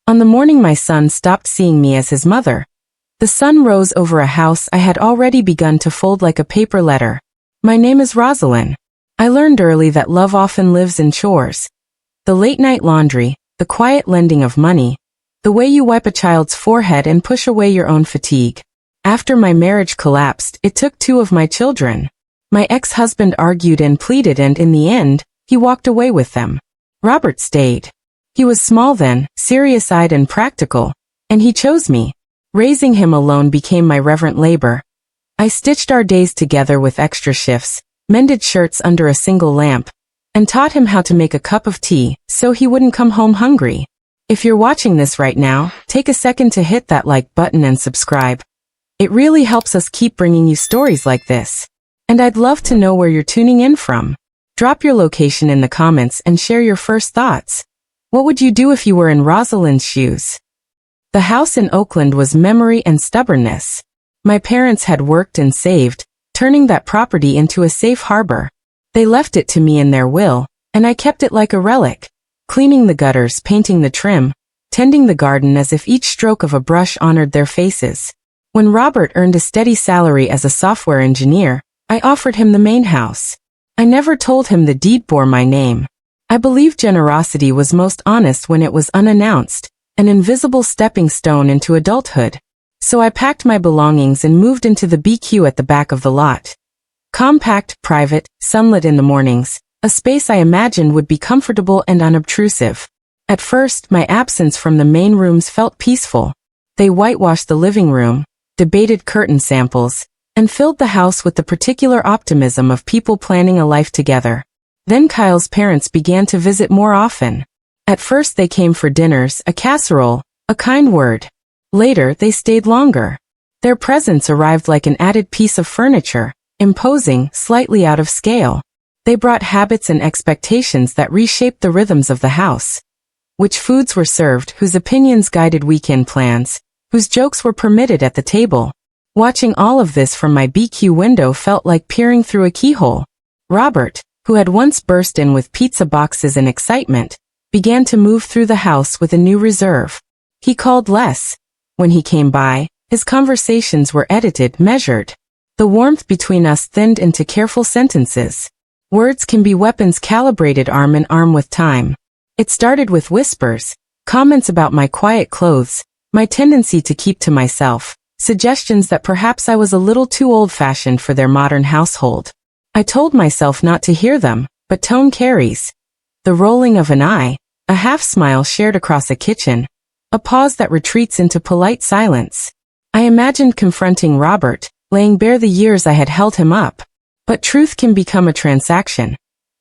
On the morning my son stopped seeing me as his mother, the sun rose over a house I had already begun to fold like a paper letter. My name is Rosalind. I learned early that love often lives in chores. The late-night laundry, the quiet lending of money, the way you wipe a child's forehead and push away your own fatigue. After my marriage collapsed, it took 2 of my children. My ex-husband argued and pleaded, and in the end, he walked away with them. Robert stayed. He was small then, serious-eyed and practical, and he chose me. Raising him alone became my reverent labor. I stitched our days together with extra shifts, mended shirts under a single lamp, and taught him how to make a cup of tea so he wouldn't come home hungry. If you're watching this right now, take a second to hit that like button and subscribe. It really helps us keep bringing you stories like this. And I'd love to know where you're tuning in from. Drop your location in the comments and share your first thoughts. What would you do if you were in Rosalind's shoes? The house in Oakland was memory and stubbornness. My parents had worked and saved, turning that property into a safe harbor. They left it to me in their will, and I kept it like a relic, cleaning the gutters, painting the trim, tending the garden as if each stroke of a brush honored their faces. When Robert earned a steady salary as a software engineer, I offered him the main house. I never told him the deed bore my name. I believe generosity was most honest when it was unannounced, an invisible stepping stone into adulthood. So I packed my belongings and moved into the BQ at the back of the lot. Compact, private, sunlit in the mornings, a space I imagined would be comfortable and unobtrusive. At first, my absence from the main rooms felt peaceful. They whitewashed the living room, debated curtain samples, and filled the house with the particular optimism of people planning a life together. Then Kyle's parents began to visit more often. At first they came for dinners, a casserole, a kind word. Later they stayed longer. Their presence arrived like an added piece of furniture, imposing, slightly out of scale. They brought habits and expectations that reshaped the rhythms of the house. Which foods were served, whose opinions guided weekend plans, whose jokes were permitted at the table. Watching all of this from my BQ window felt like peering through a keyhole. Robert, who had once burst in with pizza boxes and excitement, began to move through the house with a new reserve. He called less. When he came by, his conversations were edited, measured. The warmth between us thinned into careful sentences. Words can be weapons calibrated arm in arm with time. It started with whispers, comments about my quiet clothes, my tendency to keep to myself, suggestions that perhaps I was a little too old-fashioned for their modern household. I told myself not to hear them, but tone carries. The rolling of an eye, a half-smile shared across a kitchen, a pause that retreats into polite silence. I imagined confronting Robert, laying bare the years I had held him up. But truth can become a transaction.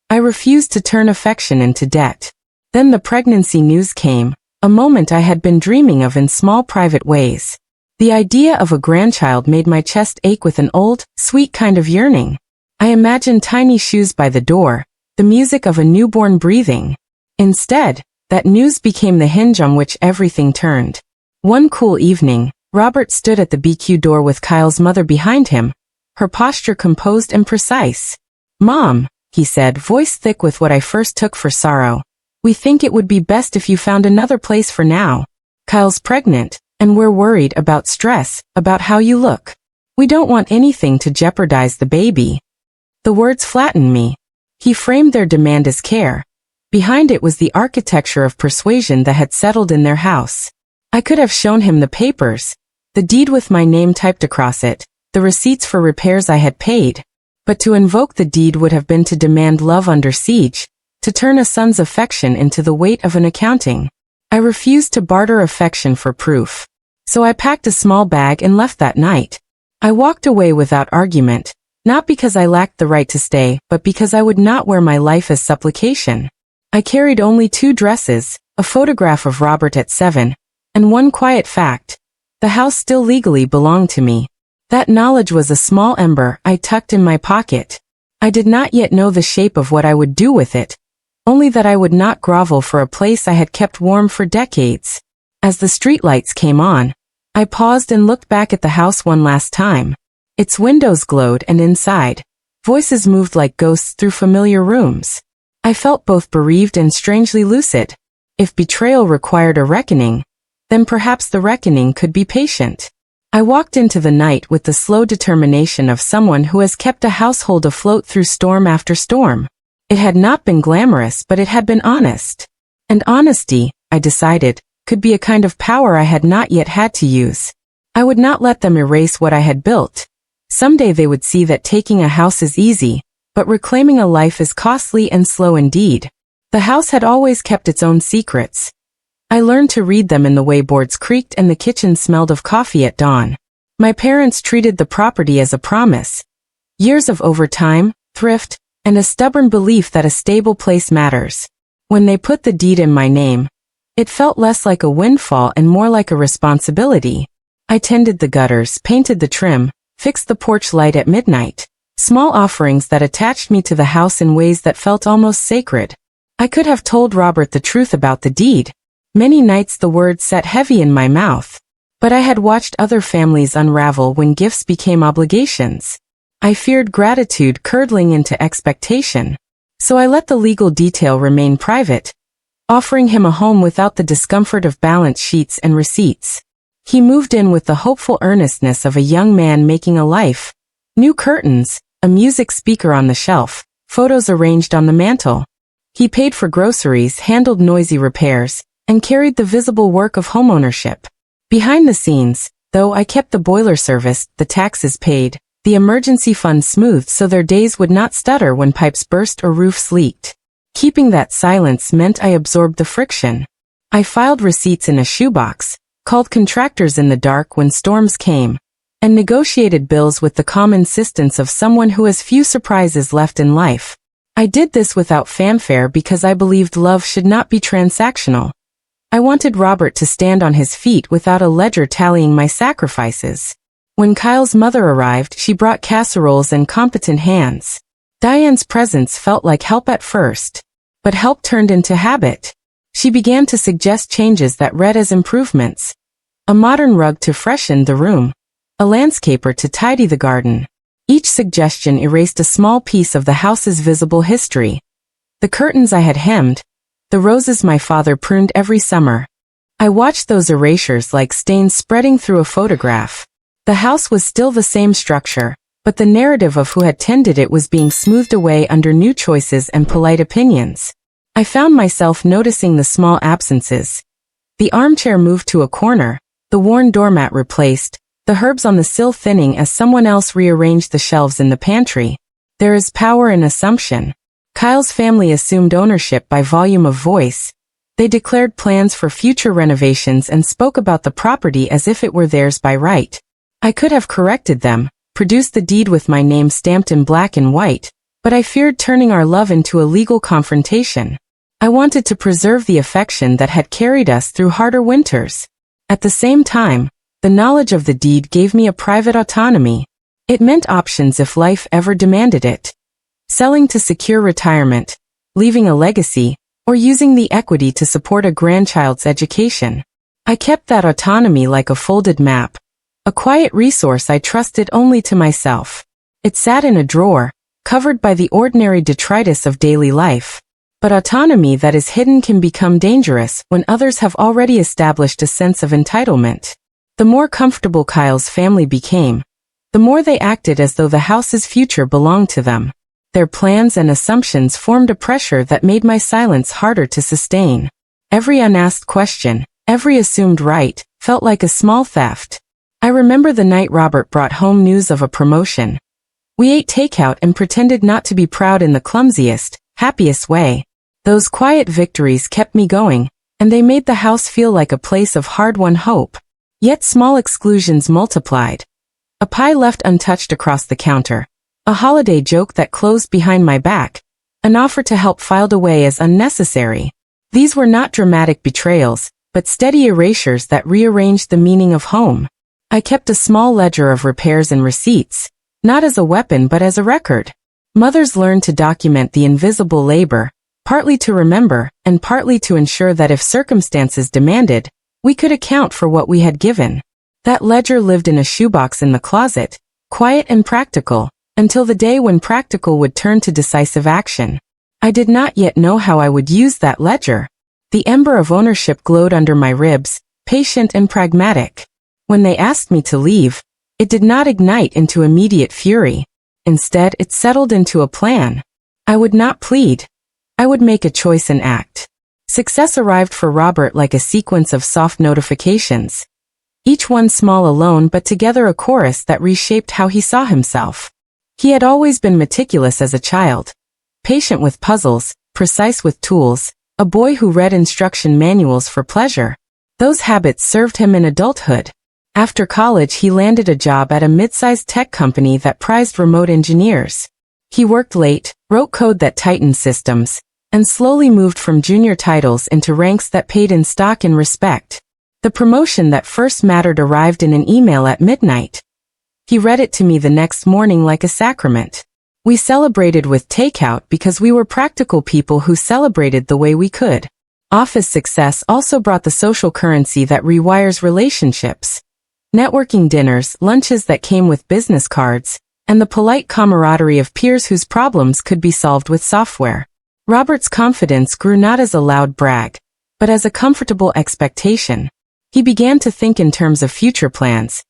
I refused to turn affection into debt. Then the pregnancy news came, a moment I had been dreaming of in small private ways. The idea of a grandchild made my chest ache with an old, sweet kind of yearning. I imagined tiny shoes by the door, the music of a newborn breathing. Instead, that news became the hinge on which everything turned. One cool evening, Robert stood at the BQ door with Kyle's mother behind him, her posture composed and precise. "Mom," he said, voice thick with what I first took for sorrow, "we think it would be best if you found another place for now. Kyle's pregnant, and we're worried about stress, about how you look. We don't want anything to jeopardize the baby." The words flattened me. He framed their demand as care. Behind it was the architecture of persuasion that had settled in their house. I could have shown him the papers, the deed with my name typed across it, the receipts for repairs I had paid. But to invoke the deed would have been to demand love under siege, to turn a son's affection into the weight of an accounting. I refused to barter affection for proof. So I packed a small bag and left that night. I walked away without argument, not because I lacked the right to stay, but because I would not wear my life as supplication. I carried only 2 dresses, a photograph of Robert at 7, and one quiet fact. The house still legally belonged to me. That knowledge was a small ember I tucked in my pocket. I did not yet know the shape of what I would do with it, only that I would not grovel for a place I had kept warm for decades. As the streetlights came on, I paused and looked back at the house one last time. Its windows glowed, and inside, voices moved like ghosts through familiar rooms. I felt both bereaved and strangely lucid. If betrayal required a reckoning, then perhaps the reckoning could be patient. I walked into the night with the slow determination of someone who has kept a household afloat through storm after storm. It had not been glamorous, but it had been honest. And honesty, I decided, could be a kind of power I had not yet had to use. I would not let them erase what I had built. Someday they would see that taking a house is easy, but reclaiming a life is costly and slow indeed. The house had always kept its own secrets. I learned to read them in the way boards creaked and the kitchen smelled of coffee at dawn. My parents treated the property as a promise. Years of overtime, thrift, and a stubborn belief that a stable place matters. When they put the deed in my name, it felt less like a windfall and more like a responsibility. I tended the gutters, painted the trim, fixed the porch light at midnight. Small offerings that attached me to the house in ways that felt almost sacred. I could have told Robert the truth about the deed. Many nights the words sat heavy in my mouth. But I had watched other families unravel when gifts became obligations. I feared gratitude curdling into expectation. So I let the legal detail remain private, offering him a home without the discomfort of balance sheets and receipts. He moved in with the hopeful earnestness of a young man making a life. New curtains, a music speaker on the shelf, photos arranged on the mantel. He paid for groceries, handled noisy repairs, and carried the visible work of homeownership. Behind the scenes, though, I kept the boiler serviced, the taxes paid, the emergency fund smoothed so their days would not stutter when pipes burst or roofs leaked. Keeping that silence meant I absorbed the friction. I filed receipts in a shoebox, called contractors in the dark when storms came, and negotiated bills with the calm insistence of someone who has few surprises left in life. I did this without fanfare because I believed love should not be transactional. I wanted Robert to stand on his feet without a ledger tallying my sacrifices. When Kyle's mother arrived, she brought casseroles and competent hands. Diane's presence felt like help at first, but help turned into habit. She began to suggest changes that read as improvements. A modern rug to freshen the room, a landscaper to tidy the garden. Each suggestion erased a small piece of the house's visible history. The curtains I had hemmed, the roses my father pruned every summer. I watched those erasures like stains spreading through a photograph. The house was still the same structure, but the narrative of who had tended it was being smoothed away under new choices and polite opinions. I found myself noticing the small absences. The armchair moved to a corner, the worn doormat replaced, the herbs on the sill thinning as someone else rearranged the shelves in the pantry. There is power in assumption. Kyle's family assumed ownership by volume of voice. They declared plans for future renovations and spoke about the property as if it were theirs by right. I could have corrected them, produced the deed with my name stamped in black and white, but I feared turning our love into a legal confrontation. I wanted to preserve the affection that had carried us through harder winters. At the same time, the knowledge of the deed gave me a private autonomy. It meant options if life ever demanded it. Selling to secure retirement, leaving a legacy, or using the equity to support a grandchild's education. I kept that autonomy like a folded map, a quiet resource I trusted only to myself. It sat in a drawer, covered by the ordinary detritus of daily life. But autonomy that is hidden can become dangerous when others have already established a sense of entitlement. The more comfortable Kyle's family became, the more they acted as though the house's future belonged to them. Their plans and assumptions formed a pressure that made my silence harder to sustain. Every unasked question, every assumed right, felt like a small theft. I remember the night Robert brought home news of a promotion. We ate takeout and pretended not to be proud in the clumsiest, happiest way. Those quiet victories kept me going, and they made the house feel like a place of hard-won hope. Yet small exclusions multiplied. A pie left untouched across the counter, a holiday joke that closed behind my back, an offer to help filed away as unnecessary. These were not dramatic betrayals, but steady erasures that rearranged the meaning of home. I kept a small ledger of repairs and receipts, not as a weapon but as a record. Mothers learned to document the invisible labor, partly to remember, and partly to ensure that if circumstances demanded, we could account for what we had given. That ledger lived in a shoebox in the closet, quiet and practical, until the day when practical would turn to decisive action. I did not yet know how I would use that ledger. The ember of ownership glowed under my ribs, patient and pragmatic. When they asked me to leave, it did not ignite into immediate fury. Instead, it settled into a plan. I would not plead. I would make a choice and act. Success arrived for Robert like a sequence of soft notifications. Each one small alone but together a chorus that reshaped how he saw himself. He had always been meticulous as a child. Patient with puzzles, precise with tools, a boy who read instruction manuals for pleasure. Those habits served him in adulthood. After college he landed a job at a mid-sized tech company that prized remote engineers. He worked late, wrote code that tightened systems, and slowly moved from junior titles into ranks that paid in stock and respect. The promotion that first mattered arrived in an email at midnight. He read it to me the next morning like a sacrament. We celebrated with takeout because we were practical people who celebrated the way we could. Office success also brought the social currency that rewires relationships. Networking dinners, lunches that came with business cards, and the polite camaraderie of peers whose problems could be solved with software. Robert's confidence grew not as a loud brag, but as a comfortable expectation. He began to think in terms of future plans.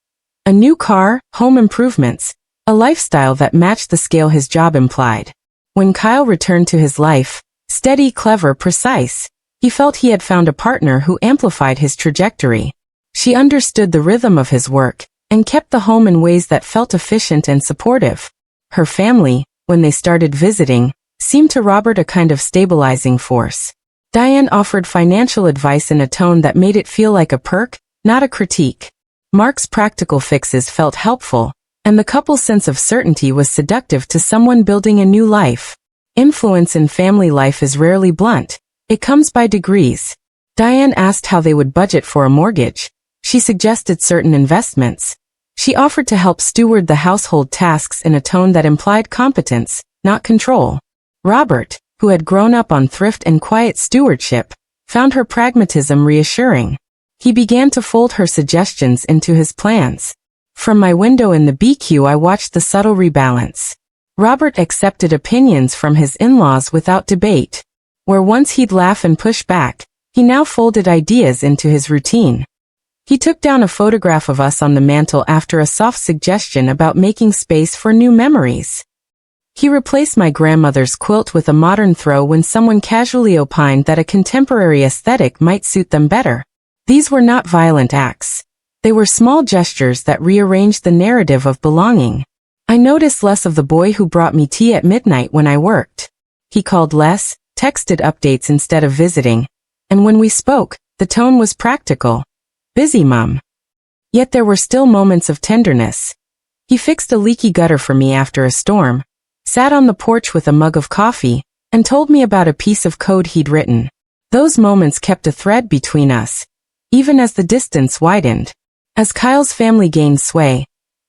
A new car, home improvements, a lifestyle that matched the scale his job implied. When Kyle returned to his life, steady, clever, precise, he felt he had found a partner who amplified his trajectory. She understood the rhythm of his work, and kept the home in ways that felt efficient and supportive. Her family, when they started visiting, seemed to Robert a kind of stabilizing force. Diane offered financial advice in a tone that made it feel like a perk, not a critique. Mark's practical fixes felt helpful, and the couple's sense of certainty was seductive to someone building a new life. Influence in family life is rarely blunt. It comes by degrees. Diane asked how they would budget for a mortgage. She suggested certain investments. She offered to help steward the household tasks in a tone that implied competence, not control. Robert, who had grown up on thrift and quiet stewardship, found her pragmatism reassuring. He began to fold her suggestions into his plans. From my window in the BQ I watched the subtle rebalance. Robert accepted opinions from his in-laws without debate. Where once he'd laugh and push back, he now folded ideas into his routine. He took down a photograph of us on the mantel after a soft suggestion about making space for new memories. He replaced my grandmother's quilt with a modern throw when someone casually opined that a contemporary aesthetic might suit them better. These were not violent acts. They were small gestures that rearranged the narrative of belonging. I noticed less of the boy who brought me tea at midnight when I worked. He called less, texted updates instead of visiting, and when we spoke, the tone was practical. Busy, Mum. Yet there were still moments of tenderness. He fixed a leaky gutter for me after a storm, sat on the porch with a mug of coffee, and told me about a piece of code he'd written. Those moments kept a thread between us, even as the distance widened. As Kyle's family gained sway,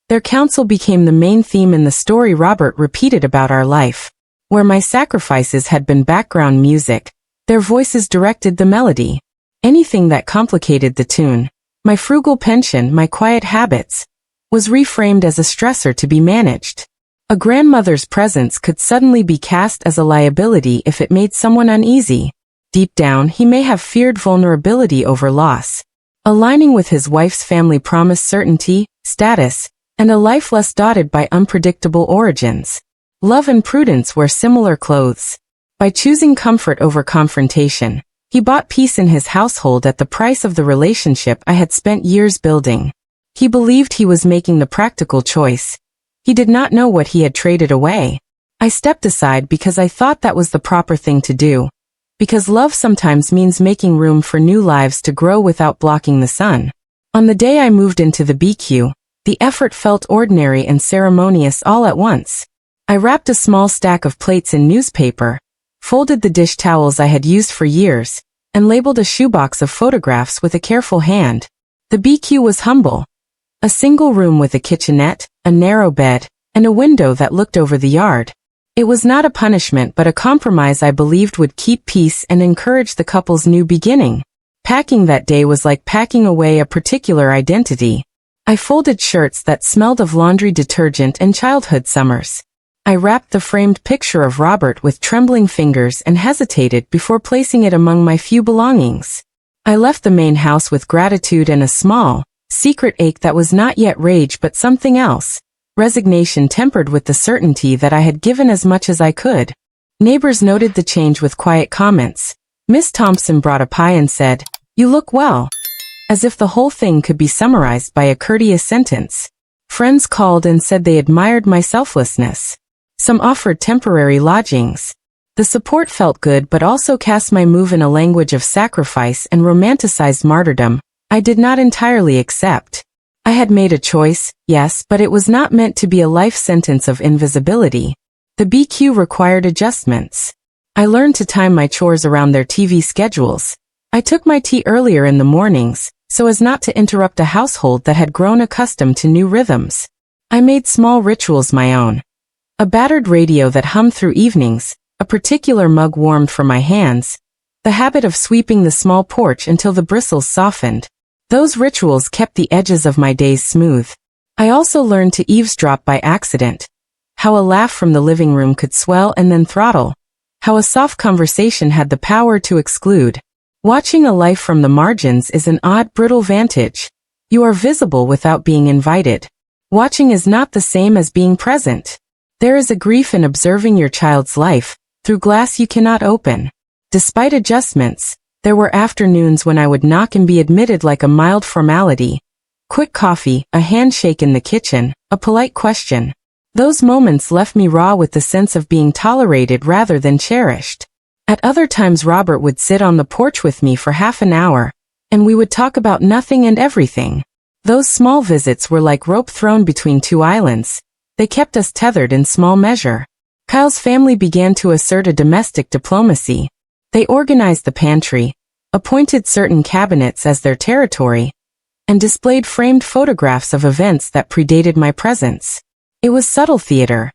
their counsel became the main theme in the story Robert repeated about our life. Where my sacrifices had been background music, their voices directed the melody. Anything that complicated the tune, my frugal pension, my quiet habits, was reframed as a stressor to be managed. A grandmother's presence could suddenly be cast as a liability if it made someone uneasy. Deep down, he may have feared vulnerability over loss. Aligning with his wife's family promised certainty, status, and a life less dotted by unpredictable origins. Love and prudence wear similar clothes. By choosing comfort over confrontation, he bought peace in his household at the price of the relationship I had spent years building. He believed he was making the practical choice. He did not know what he had traded away. I stepped aside because I thought that was the proper thing to do. Because love sometimes means making room for new lives to grow without blocking the sun. On the day I moved into the BQ, the effort felt ordinary and ceremonious all at once. I wrapped a small stack of plates in newspaper, folded the dish towels I had used for years, and labeled a shoebox of photographs with a careful hand. The BQ was humble. A single room with a kitchenette, a narrow bed, and a window that looked over the yard. It was not a punishment but a compromise I believed would keep peace and encourage the couple's new beginning. Packing that day was like packing away a particular identity. I folded shirts that smelled of laundry detergent and childhood summers. I wrapped the framed picture of Robert with trembling fingers and hesitated before placing it among my few belongings. I left the main house with gratitude and a small, secret ache that was not yet rage but something else. Resignation tempered with the certainty that I had given as much as I could. Neighbors noted the change with quiet comments. Miss Thompson brought a pie and said, "You look well," as if the whole thing could be summarized by a courteous sentence. Friends called and said they admired my selflessness. Some offered temporary lodgings. The support felt good but also cast my move in a language of sacrifice and romanticized martyrdom I did not entirely accept. I had made a choice, yes, but it was not meant to be a life sentence of invisibility. The BQ required adjustments. I learned to time my chores around their TV schedules. I took my tea earlier in the mornings, so as not to interrupt a household that had grown accustomed to new rhythms. I made small rituals my own. A battered radio that hummed through evenings, a particular mug warmed for my hands, the habit of sweeping the small porch until the bristles softened. Those rituals kept the edges of my days smooth. I also learned to eavesdrop by accident. How a laugh from the living room could swell and then throttle. How a soft conversation had the power to exclude. Watching a life from the margins is an odd, brittle vantage. You are visible without being invited. Watching is not the same as being present. There is a grief in observing your child's life through glass you cannot open. Despite adjustments, there were afternoons when I would knock and be admitted like a mild formality. Quick coffee, a handshake in the kitchen, a polite question. Those moments left me raw with the sense of being tolerated rather than cherished. At other times Robert would sit on the porch with me for half an hour, and we would talk about nothing and everything. Those small visits were like rope thrown between two islands. They kept us tethered in small measure. Kyle's family began to assert a domestic diplomacy. They organized the pantry, appointed certain cabinets as their territory, and displayed framed photographs of events that predated my presence. It was subtle theater.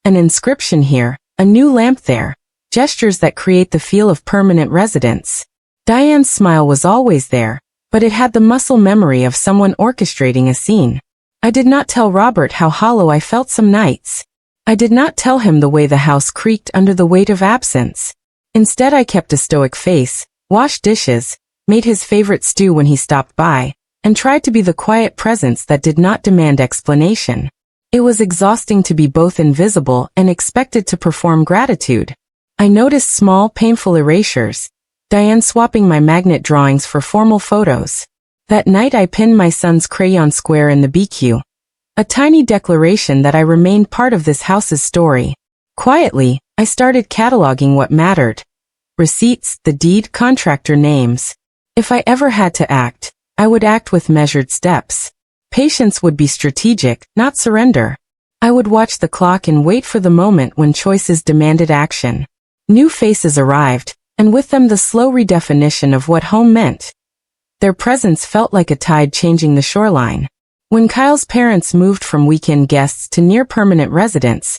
An inscription here, a new lamp there, gestures that create the feel of permanent residence. Diane's smile was always there, but it had the muscle memory of someone orchestrating a scene. I did not tell Robert how hollow I felt some nights. I did not tell him the way the house creaked under the weight of absence. Instead I kept a stoic face, washed dishes, made his favorite stew when he stopped by, and tried to be the quiet presence that did not demand explanation. It was exhausting to be both invisible and expected to perform gratitude. I noticed small, painful erasures. Diane swapping my magnet drawings for formal photos. That night I pinned my son's crayon square in the BQ. A tiny declaration that I remained part of this house's story. Quietly, I started cataloging what mattered. Receipts, the deed, contractor names. If I ever had to act, I would act with measured steps. Patience would be strategic, not surrender. I would watch the clock and wait for the moment when choices demanded action. New faces arrived, and with them the slow redefinition of what home meant. Their presence felt like a tide changing the shoreline. When Kyle's parents moved from weekend guests to near-permanent residents,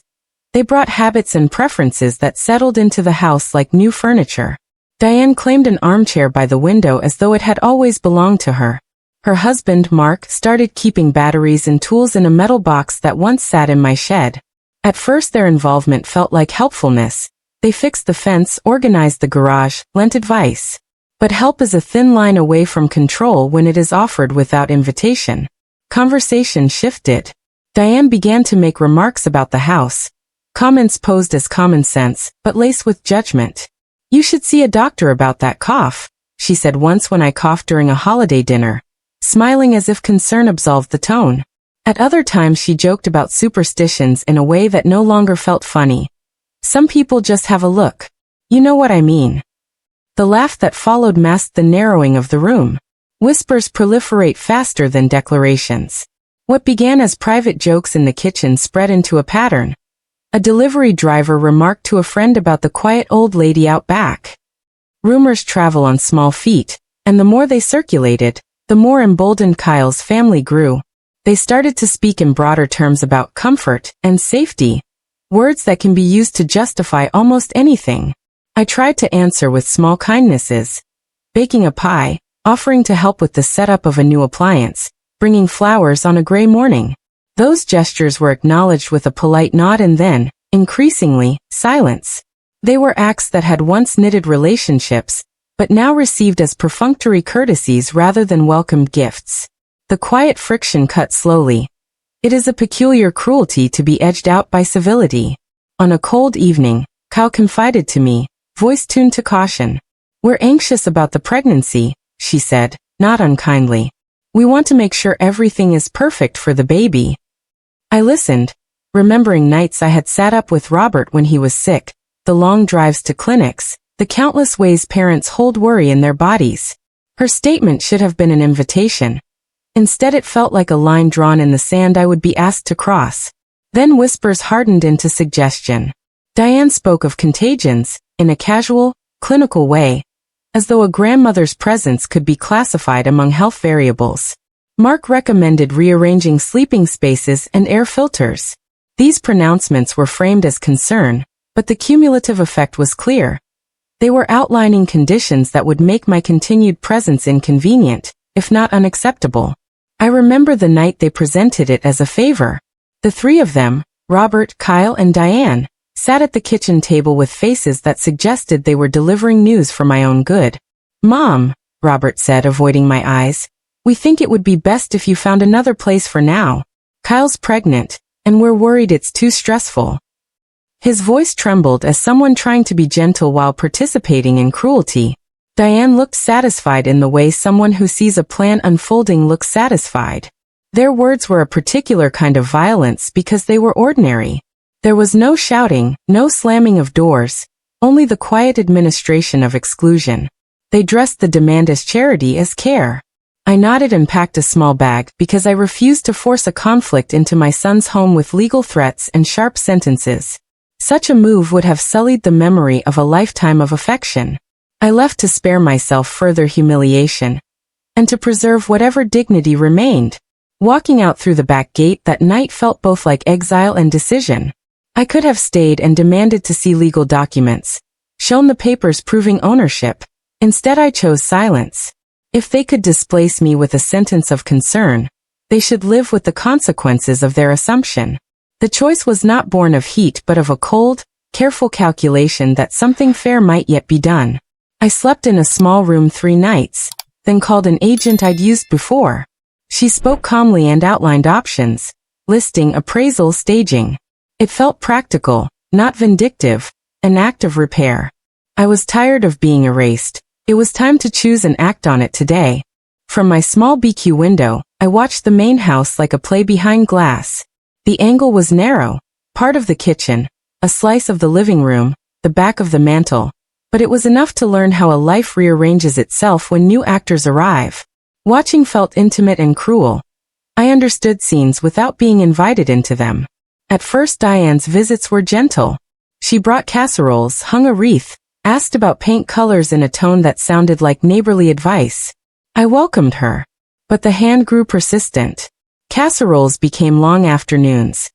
they brought habits and preferences that settled into the house like new furniture. Diane claimed an armchair by the window as though it had always belonged to her. Her husband, Mark, started keeping batteries and tools in a metal box that once sat in my shed. At first their involvement felt like helpfulness. They fixed the fence, organized the garage, lent advice. But help is a thin line away from control when it is offered without invitation. Conversation shifted. Diane began to make remarks about the house. Comments posed as common sense, but laced with judgment. "You should see a doctor about that cough," she said once when I coughed during a holiday dinner, smiling as if concern absolved the tone. At other times she joked about superstitions in a way that no longer felt funny. "Some people just have a look. You know what I mean." The laugh that followed masked the narrowing of the room. Whispers proliferate faster than declarations. What began as private jokes in the kitchen spread into a pattern. A delivery driver remarked to a friend about the quiet old lady out back. Rumors travel on small feet, and the more they circulated, the more emboldened Kyle's family grew. They started to speak in broader terms about comfort and safety, words that can be used to justify almost anything. I tried to answer with small kindnesses. Baking a pie, offering to help with the setup of a new appliance, bringing flowers on a gray morning. Those gestures were acknowledged with a polite nod and then, increasingly, silence. They were acts that had once knitted relationships, but now received as perfunctory courtesies rather than welcomed gifts. The quiet friction cut slowly. It is a peculiar cruelty to be edged out by civility. On a cold evening, Kyle confided to me, voice tuned to caution. "We're anxious about the pregnancy," she said, not unkindly. "We want to make sure everything is perfect for the baby." I listened, remembering nights I had sat up with Robert when he was sick, the long drives to clinics, the countless ways parents hold worry in their bodies. Her statement should have been an invitation. Instead it felt like a line drawn in the sand I would be asked to cross. Then whispers hardened into suggestion. Diane spoke of contagions, in a casual, clinical way, as though a grandmother's presence could be classified among health variables. Mark recommended rearranging sleeping spaces and air filters. These pronouncements were framed as concern, but the cumulative effect was clear. They were outlining conditions that would make my continued presence inconvenient, if not unacceptable. I remember the night they presented it as a favor. The three of them, Robert, Kyle, and Diane, sat at the kitchen table with faces that suggested they were delivering news for my own good. "Mom," Robert said, avoiding my eyes, "we think it would be best if you found another place for now. Kyle's pregnant, and we're worried it's too stressful." His voice trembled as someone trying to be gentle while participating in cruelty. Diane looked satisfied in the way someone who sees a plan unfolding looks satisfied. Their words were a particular kind of violence because they were ordinary. There was no shouting, no slamming of doors, only the quiet administration of exclusion. They dressed the demand as charity as care. I nodded and packed a small bag because I refused to force a conflict into my son's home with legal threats and sharp sentences. Such a move would have sullied the memory of a lifetime of affection. I left to spare myself further humiliation, and to preserve whatever dignity remained. Walking out through the back gate that night felt both like exile and decision. I could have stayed and demanded to see legal documents, shown the papers proving ownership. Instead I chose silence. If they could displace me with a sentence of concern, they should live with the consequences of their assumption. The choice was not born of heat but of a cold, careful calculation that something fair might yet be done. I slept in a small room 3 nights, then called an agent I'd used before. She spoke calmly and outlined options, listing appraisal, staging. It felt practical, not vindictive, an act of repair. I was tired of being erased. It was time to choose and act on it today. From my small BQ window, I watched the main house like a play behind glass. The angle was narrow, part of the kitchen, a slice of the living room, the back of the mantel, but it was enough to learn how a life rearranges itself when new actors arrive. Watching felt intimate and cruel. I understood scenes without being invited into them. At first Diane's visits were gentle. She brought casseroles, hung a wreath, asked about paint colors in a tone that sounded like neighborly advice. I welcomed her. But the hand grew persistent. Casseroles became long afternoons.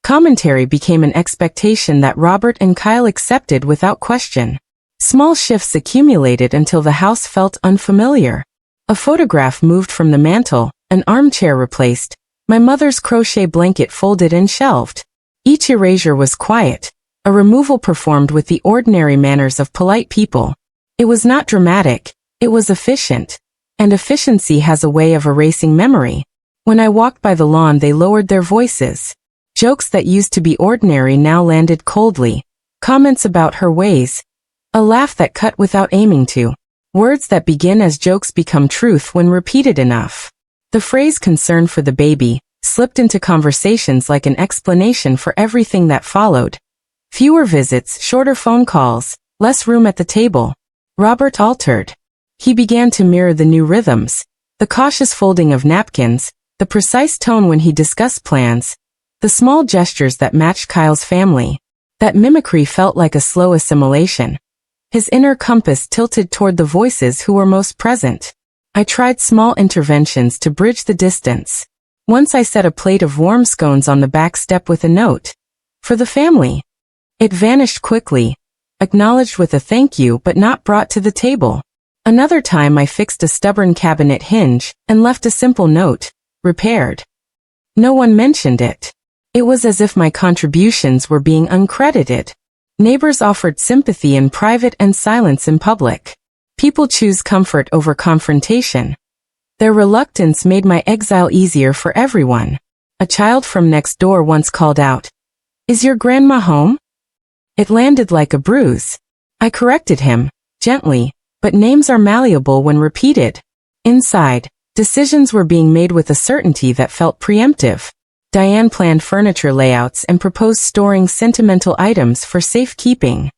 Commentary became an expectation that Robert and Kyle accepted without question. Small shifts accumulated until the house felt unfamiliar. A photograph moved from the mantel, an armchair replaced, my mother's crochet blanket folded and shelved. Each erasure was quiet, a removal performed with the ordinary manners of polite people. It was not dramatic, it was efficient. And efficiency has a way of erasing memory. When I walked by the lawn they lowered their voices. Jokes that used to be ordinary now landed coldly. Comments about her ways. A laugh that cut without aiming to. Words that begin as jokes become truth when repeated enough. The phrase concern for the baby slipped into conversations like an explanation for everything that followed. Fewer visits, shorter phone calls, less room at the table. Robert altered. He began to mirror the new rhythms, the cautious folding of napkins, the precise tone when he discussed plans, the small gestures that matched Kyle's family. That mimicry felt like a slow assimilation. His inner compass tilted toward the voices who were most present. I tried small interventions to bridge the distance. Once I set a plate of warm scones on the back step with a note. For the family. It vanished quickly, acknowledged with a thank you but not brought to the table. Another time I fixed a stubborn cabinet hinge and left a simple note, repaired. No one mentioned it. It was as if my contributions were being uncredited. Neighbors offered sympathy in private and silence in public. People choose comfort over confrontation. Their reluctance made my exile easier for everyone. A child from next door once called out, "Is your grandma home?" It landed like a bruise. I corrected him, gently, but names are malleable when repeated. Inside, decisions were being made with a certainty that felt preemptive. Diane planned furniture layouts and proposed storing sentimental items for safekeeping.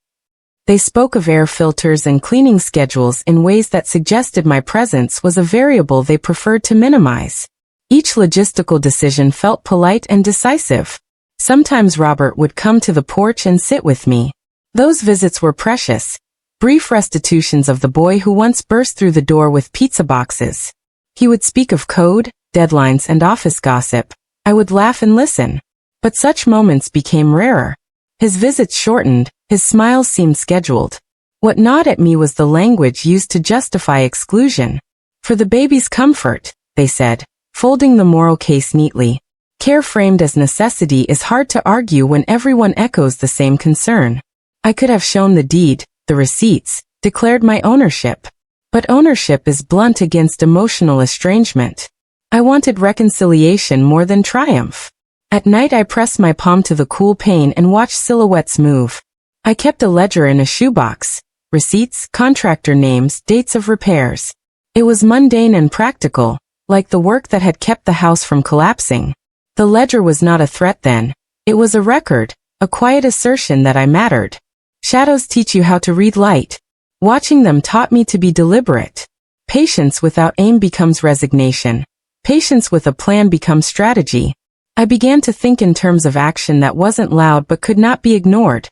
They spoke of air filters and cleaning schedules in ways that suggested my presence was a variable they preferred to minimize. Each logistical decision felt polite and decisive. Sometimes Robert would come to the porch and sit with me. Those visits were precious, brief restitutions of the boy who once burst through the door with pizza boxes. He would speak of code, deadlines, and office gossip. I would laugh and listen. But such moments became rarer. His visits shortened, his smiles seemed scheduled. What gnawed at me was the language used to justify exclusion. For the baby's comfort, they said, folding the moral case neatly. Care framed as necessity is hard to argue when everyone echoes the same concern. I could have shown the deed, the receipts, declared my ownership. But ownership is blunt against emotional estrangement. I wanted reconciliation more than triumph. At night I pressed my palm to the cool pane and watched silhouettes move. I kept a ledger in a shoebox. Receipts, contractor names, dates of repairs. It was mundane and practical, like the work that had kept the house from collapsing. The ledger was not a threat then. It was a record, a quiet assertion that I mattered. Shadows teach you how to read light. Watching them taught me to be deliberate. Patience without aim becomes resignation. Patience with a plan becomes strategy. I began to think in terms of action that wasn't loud but could not be ignored.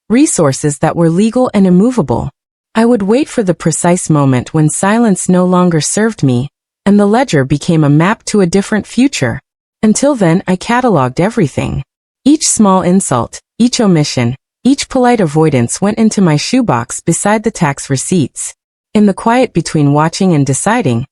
Resources that were legal and immovable. I would wait for the precise moment when silence no longer served me, and the ledger became a map to a different future. Until then, I cataloged everything. Each small insult, each omission, each polite avoidance went into my shoebox beside the tax receipts. In the quiet between watching and deciding,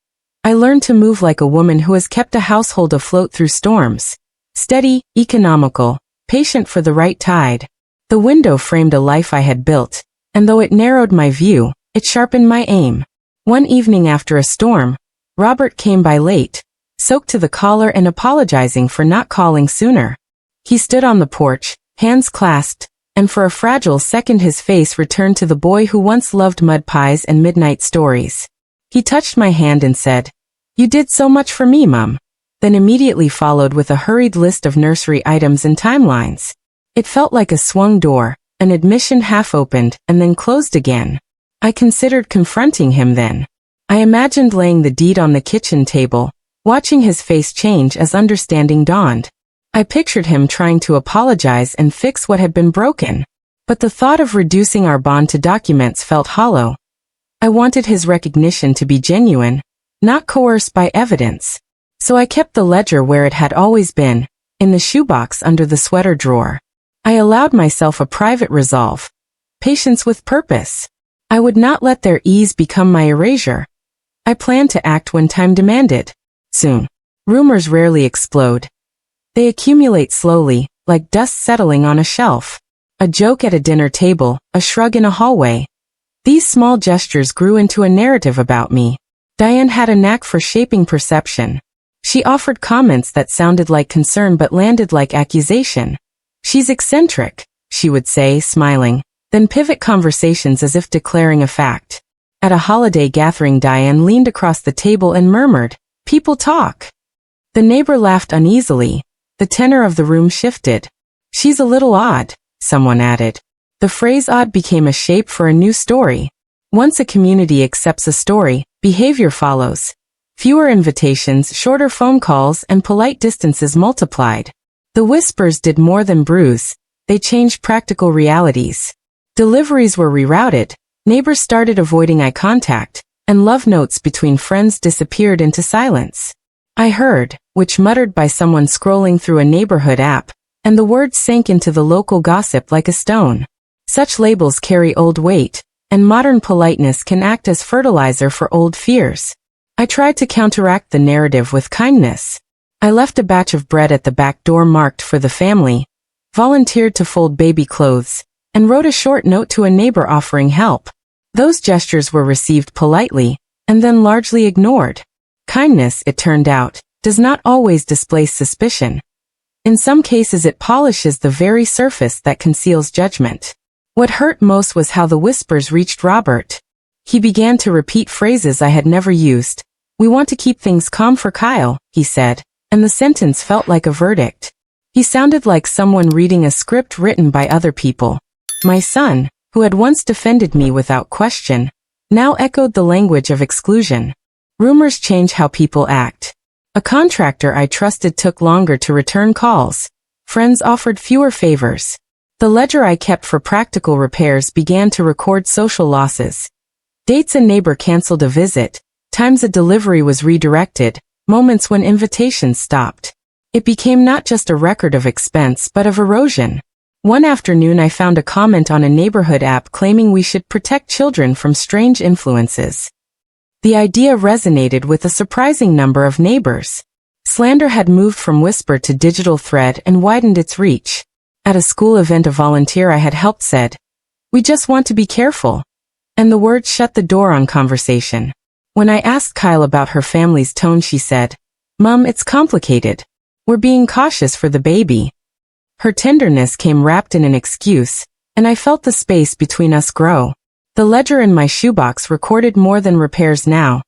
I learned to move like a woman who has kept a household afloat through storms. Steady, economical, patient for the right tide. The window framed a life I had built, and though it narrowed my view, it sharpened my aim. One evening after a storm, Robert came by late, soaked to the collar and apologizing for not calling sooner. He stood on the porch, hands clasped, and for a fragile second his face returned to the boy who once loved mud pies and midnight stories. He touched my hand and said, "You did so much for me, Mum," then immediately followed with a hurried list of nursery items and timelines. It felt like a swung door, an admission half opened and then closed again. I considered confronting him then. I imagined laying the deed on the kitchen table, watching his face change as understanding dawned. I pictured him trying to apologize and fix what had been broken. But the thought of reducing our bond to documents felt hollow. I wanted his recognition to be genuine, not coerced by evidence. So I kept the ledger where it had always been, in the shoebox under the sweater drawer. I allowed myself a private resolve. Patience with purpose. I would not let their ease become my erasure. I planned to act when time demanded. Soon. Rumors rarely explode. They accumulate slowly, like dust settling on a shelf. A joke at a dinner table, a shrug in a hallway. These small gestures grew into a narrative about me. Diane had a knack for shaping perception. She offered comments that sounded like concern but landed like accusation. "She's eccentric," she would say, smiling, then pivot conversations as if declaring a fact. At a holiday gathering, Diane leaned across the table and murmured, "People talk." The neighbor laughed uneasily. The tenor of the room shifted. "She's a little odd," someone added. The phrase odd became a shape for a new story. Once a community accepts a story, behavior follows. Fewer invitations, shorter phone calls, and polite distances multiplied. The whispers did more than bruise. They changed practical realities. Deliveries were rerouted, neighbors started avoiding eye contact, and love notes between friends disappeared into silence. I heard, which muttered by someone scrolling through a neighborhood app, and the words sank into the local gossip like a stone. Such labels carry old weight, and modern politeness can act as fertilizer for old fears. I tried to counteract the narrative with kindness. I left a batch of bread at the back door marked for the family, volunteered to fold baby clothes, and wrote a short note to a neighbor offering help. Those gestures were received politely, and then largely ignored. Kindness, it turned out, does not always displace suspicion. In some cases it polishes the very surface that conceals judgment. What hurt most was how the whispers reached Robert. He began to repeat phrases I had never used. "We want to keep things calm for Kyle," he said, and the sentence felt like a verdict. He sounded like someone reading a script written by other people. My son, who had once defended me without question, now echoed the language of exclusion. Rumors change how people act. A contractor I trusted took longer to return calls. Friends offered fewer favors. The ledger I kept for practical repairs began to record social losses. Dates a neighbor canceled a visit, times a delivery was redirected, moments when invitations stopped. It became not just a record of expense but of erosion. One afternoon I found a comment on a neighborhood app claiming we should protect children from strange influences. The idea resonated with a surprising number of neighbors. Slander had moved from whisper to digital thread and widened its reach. At a school event a volunteer I had helped said, "We just want to be careful." And the words shut the door on conversation. When I asked Kyle about her family's tone she said, "Mom, it's complicated. We're being cautious for the baby." Her tenderness came wrapped in an excuse, and I felt the space between us grow. The ledger in my shoebox recorded more than repairs now.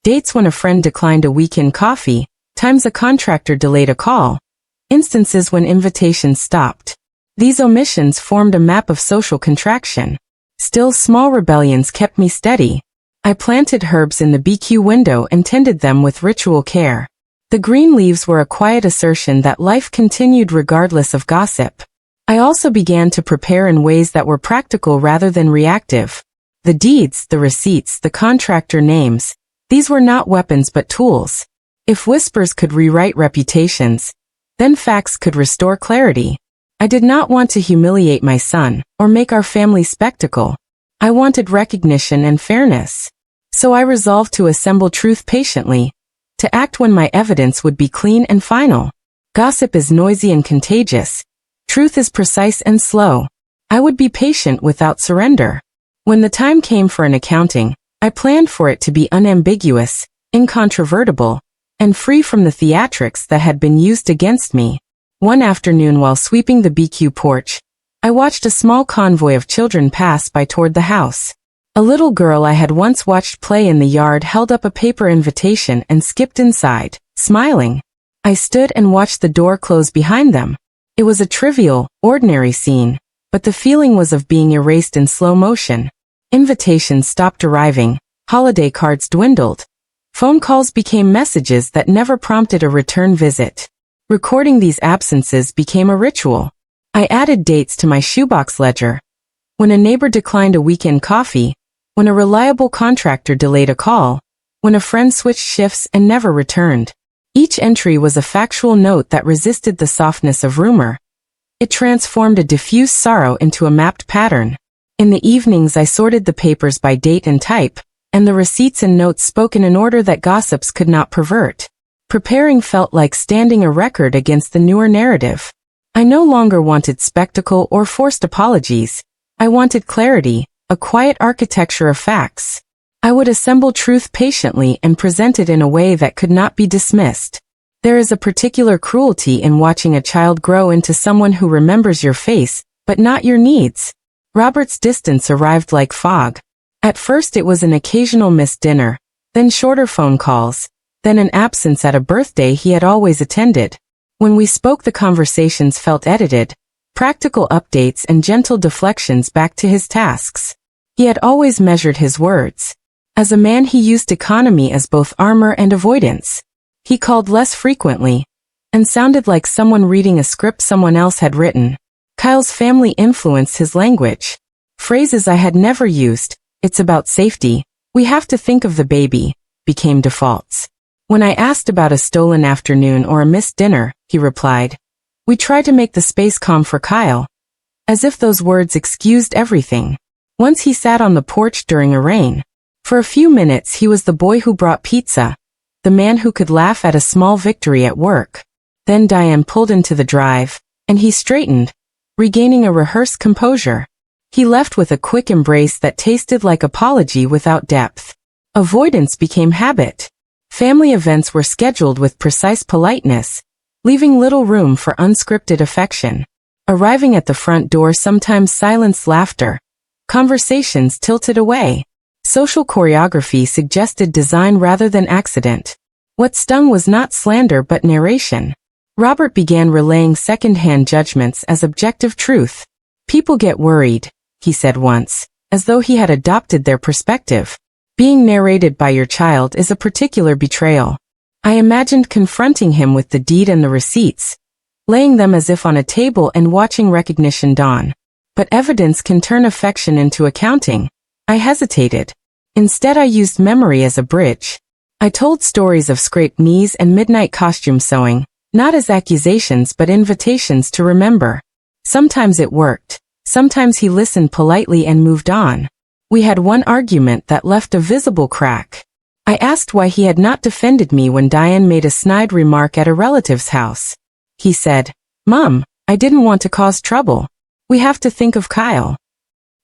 Dates when a friend declined a weekend coffee, times a contractor delayed a call, instances when invitations stopped. These omissions formed a map of social contraction. Still, small rebellions kept me steady. I planted herbs in the BQ window and tended them with ritual care. The green leaves were a quiet assertion that life continued regardless of gossip. I also began to prepare in ways that were practical rather than reactive. The deeds, the receipts, the contractor names, these were not weapons but tools. If whispers could rewrite reputations, then facts could restore clarity. I did not want to humiliate my son, or make our family spectacle. I wanted recognition and fairness. So I resolved to assemble truth patiently, to act when my evidence would be clean and final. Gossip is noisy and contagious. Truth is precise and slow. I would be patient without surrender. When the time came for an accounting, I planned for it to be unambiguous, incontrovertible, and free from the theatrics that had been used against me. One afternoon while sweeping the BQ porch, I watched a small convoy of children pass by toward the house. A little girl I had once watched play in the yard held up a paper invitation and skipped inside, smiling. I stood and watched the door close behind them. It was a trivial, ordinary scene, but the feeling was of being erased in slow motion. Invitations stopped arriving, holiday cards dwindled. Phone calls became messages that never prompted a return visit. Recording these absences became a ritual. I added dates to my shoebox ledger. When a neighbor declined a weekend coffee, when a reliable contractor delayed a call, when a friend switched shifts and never returned. Each entry was a factual note that resisted the softness of rumor. It transformed a diffuse sorrow into a mapped pattern. In the evenings I sorted the papers by date and type, and the receipts and notes spoken in order that gossips could not pervert. Preparing felt like standing a record against the newer narrative. I no longer wanted spectacle or forced apologies. I wanted clarity, a quiet architecture of facts. I would assemble truth patiently and present it in a way that could not be dismissed. There is a particular cruelty in watching a child grow into someone who remembers your face, but not your needs. Robert's distance arrived like fog. At first it was an occasional missed dinner, then shorter phone calls, then an absence at a birthday he had always attended. When we spoke the conversations felt edited, practical updates and gentle deflections back to his tasks. He had always measured his words. As a man he used economy as both armor and avoidance. He called less frequently, and sounded like someone reading a script someone else had written. Kyle's family influenced his language. Phrases I had never used, "It's about safety," "We have to think of the baby," became defaults. When I asked about a stolen afternoon or a missed dinner, he replied, "We try to make the space calm for Kyle." As if those words excused everything. Once he sat on the porch during a rain. For a few minutes he was the boy who brought pizza, the man who could laugh at a small victory at work. Then Diane pulled into the drive, and he straightened, regaining a rehearsed composure. He left with a quick embrace that tasted like apology without depth. Avoidance became habit. Family events were scheduled with precise politeness, leaving little room for unscripted affection. Arriving at the front door sometimes silenced laughter. Conversations tilted away. Social choreography suggested design rather than accident. What stung was not slander but narration. Robert began relaying second-hand judgments as objective truth. People get worried, he said once, as though he had adopted their perspective. Being narrated by your child is a particular betrayal. I imagined confronting him with the deed and the receipts, laying them as if on a table and watching recognition dawn. But evidence can turn affection into accounting. I hesitated. Instead, I used memory as a bridge. I told stories of scraped knees and midnight costume sewing, not as accusations but invitations to remember. Sometimes it worked. Sometimes he listened politely and moved on. We had one argument that left a visible crack. I asked why he had not defended me when Diane made a snide remark at a relative's house. He said, "Mom, I didn't want to cause trouble. We have to think of Kyle."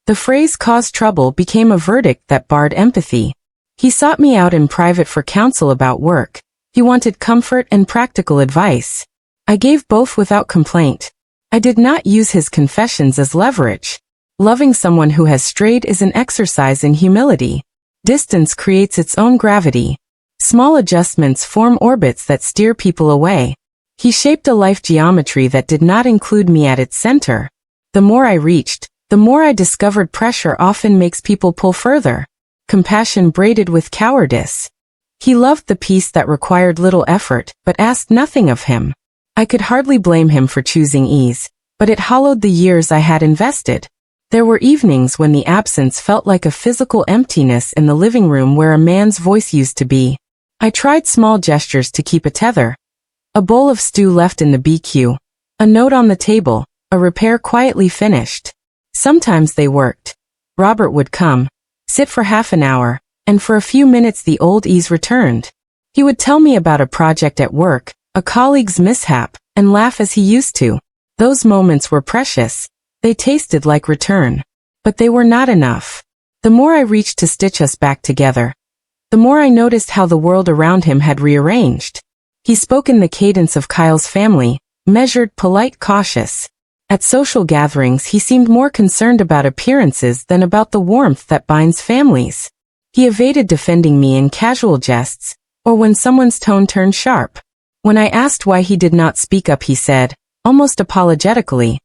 The phrase "cause trouble" became a verdict that barred empathy. He sought me out in private for counsel about work. He wanted comfort and practical advice. I gave both without complaint. I did not use his confessions as leverage. Loving someone who has strayed is an exercise in humility. Distance creates its own gravity. Small adjustments form orbits that steer people away. He shaped a life geometry that did not include me at its center. The more I reached, the more I discovered pressure often makes people pull further. Compassion braided with cowardice. He loved the peace that required little effort, but asked nothing of him. I could hardly blame him for choosing ease, but it hollowed the years I had invested. There were evenings when the absence felt like a physical emptiness in the living room where a man's voice used to be. I tried small gestures to keep a tether. A bowl of stew left in the BQ. A note on the table. A repair quietly finished. Sometimes they worked. Robert would come, sit for half an hour, and for a few minutes the old ease returned. He would tell me about a project at work, a colleague's mishap, and laugh as he used to. Those moments were precious. They tasted like return. But they were not enough. The more I reached to stitch us back together, the more I noticed how the world around him had rearranged. He spoke in the cadence of Kyle's family, measured, polite, cautious. At social gatherings he seemed more concerned about appearances than about the warmth that binds families. He evaded defending me in casual jests, or when someone's tone turned sharp. When I asked why he did not speak up, he said, almost apologetically,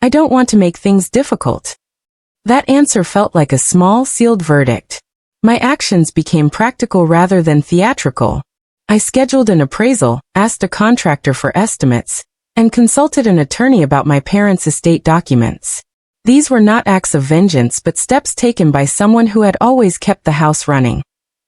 "I don't want to make things difficult." That answer felt like a small, sealed verdict. My actions became practical rather than theatrical. I scheduled an appraisal, asked a contractor for estimates, and consulted an attorney about my parents' estate documents. These were not acts of vengeance but steps taken by someone who had always kept the house running.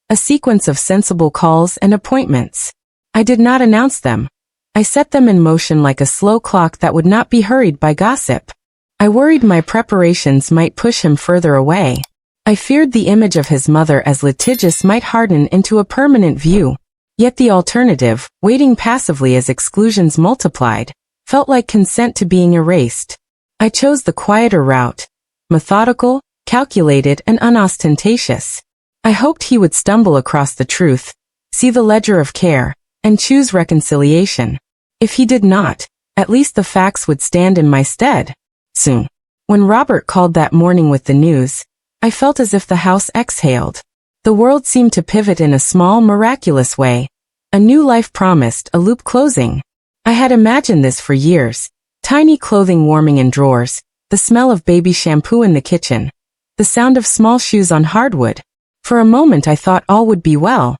A sequence of sensible calls and appointments. I did not announce them. I set them in motion like a slow clock that would not be hurried by gossip. I worried my preparations might push him further away. I feared the image of his mother as litigious might harden into a permanent view. Yet the alternative, waiting passively as exclusions multiplied, felt like consent to being erased. I chose the quieter route, methodical, calculated, and unostentatious. I hoped he would stumble across the truth, see the ledger of care, and choose reconciliation. If he did not, at least the facts would stand in my stead. Soon. When Robert called that morning with the news, I felt as if the house exhaled. The world seemed to pivot in a small, miraculous way. A new life promised, a loop closing. I had imagined this for years. Tiny clothing warming in drawers, the smell of baby shampoo in the kitchen, the sound of small shoes on hardwood. For a moment I thought all would be well,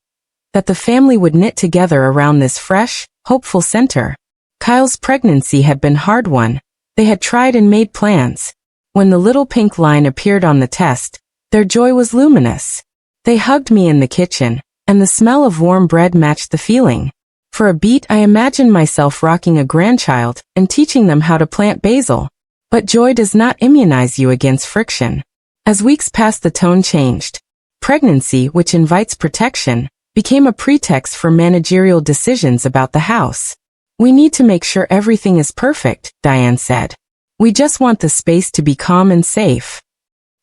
that the family would knit together around this fresh, hopeful center. Kyle's pregnancy had been hard one. They had tried and made plans. When the little pink line appeared on the test, their joy was luminous. They hugged me in the kitchen, and the smell of warm bread matched the feeling. For a beat I imagined myself rocking a grandchild and teaching them how to plant basil. But joy does not immunize you against friction. As weeks passed, the tone changed. Pregnancy, which invites protection, became a pretext for managerial decisions about the house. "We need to make sure everything is perfect," Diane said. "We just want the space to be calm and safe."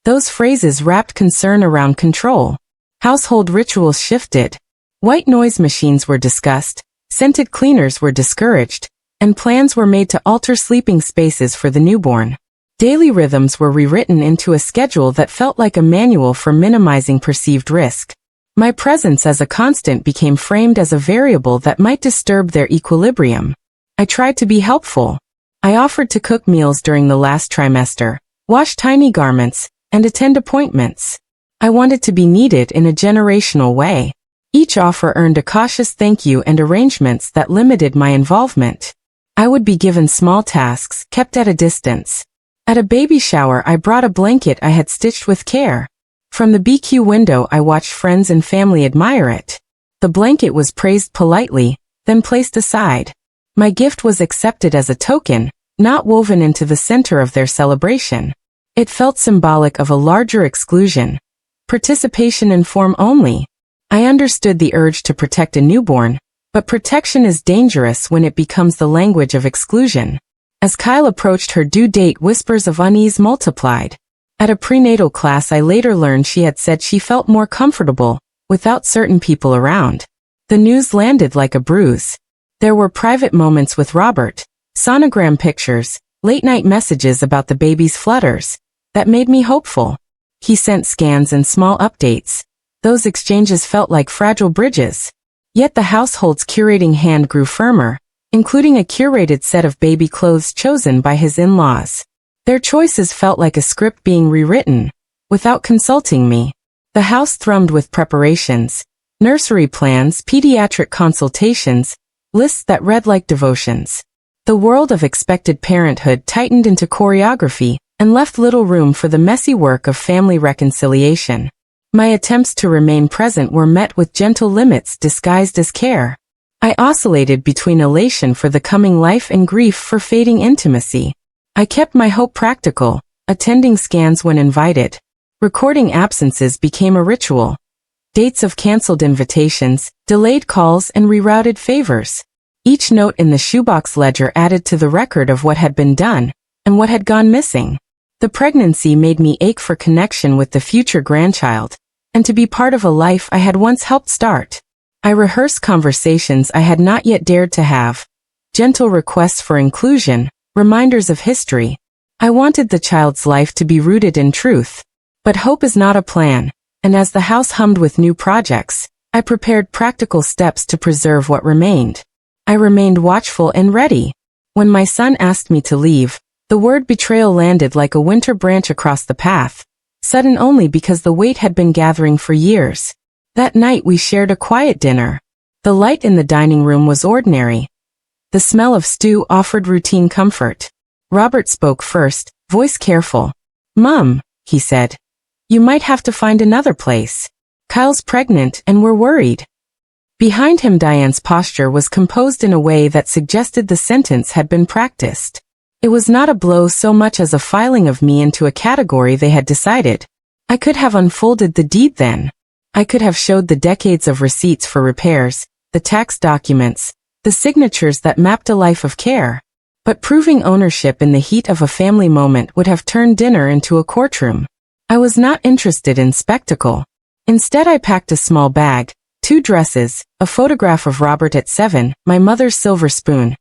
Those phrases wrapped concern around control. Household rituals shifted. White noise machines were discussed, scented cleaners were discouraged, and plans were made to alter sleeping spaces for the newborn. Daily rhythms were rewritten into a schedule that felt like a manual for minimizing perceived risk. My presence as a constant became framed as a variable that might disturb their equilibrium. I tried to be helpful. I offered to cook meals during the last trimester, wash tiny garments, and attend appointments. I wanted to be needed in a generational way. Each offer earned a cautious thank you and arrangements that limited my involvement. I would be given small tasks, kept at a distance. At a baby shower, I brought a blanket I had stitched with care. From the BQ window, I watched friends and family admire it. The blanket was praised politely, then placed aside. My gift was accepted as a token, not woven into the center of their celebration. It felt symbolic of a larger exclusion. Participation in form only. I understood the urge to protect a newborn, but protection is dangerous when it becomes the language of exclusion. As Kyle approached her due date, whispers of unease multiplied. At a prenatal class, I later learned she had said she felt more comfortable without certain people around. The news landed like a bruise. There were private moments with Robert, sonogram pictures, late-night messages about the baby's flutters, that made me hopeful. He sent scans and small updates. Those exchanges felt like fragile bridges. Yet the household's curating hand grew firmer, including a curated set of baby clothes chosen by his in-laws. Their choices felt like a script being rewritten, without consulting me. The house thrummed with preparations, nursery plans, pediatric consultations, lists that read like devotions. The world of expected parenthood tightened into choreography and left little room for the messy work of family reconciliation. My attempts to remain present were met with gentle limits disguised as care. I oscillated between elation for the coming life and grief for fading intimacy. I kept my hope practical, attending scans when invited. Recording absences became a ritual. Dates of canceled invitations, delayed calls, and rerouted favors. Each note in the shoebox ledger added to the record of what had been done and what had gone missing. The pregnancy made me ache for connection with the future grandchild, and to be part of a life I had once helped start. I rehearsed conversations I had not yet dared to have, gentle requests for inclusion, reminders of history. I wanted the child's life to be rooted in truth. But hope is not a plan, and as the house hummed with new projects, I prepared practical steps to preserve what remained. I remained watchful and ready. When my son asked me to leave, the word betrayal landed like a winter branch across the path, sudden only because the weight had been gathering for years. That night we shared a quiet dinner. The light in the dining room was ordinary. The smell of stew offered routine comfort. Robert spoke first, voice careful. "Mom," he said, "you might have to find another place. Kyle's pregnant and we're worried." Behind him, Diane's posture was composed in a way that suggested the sentence had been practiced. It was not a blow so much as a filing of me into a category they had decided. I could have unfolded the deed then. I could have showed the decades of receipts for repairs, the tax documents, the signatures that mapped a life of care. But proving ownership in the heat of a family moment would have turned dinner into a courtroom. I was not interested in spectacle. Instead, I packed a small bag, 2 dresses, a photograph of Robert at 7, my mother's silver spoon,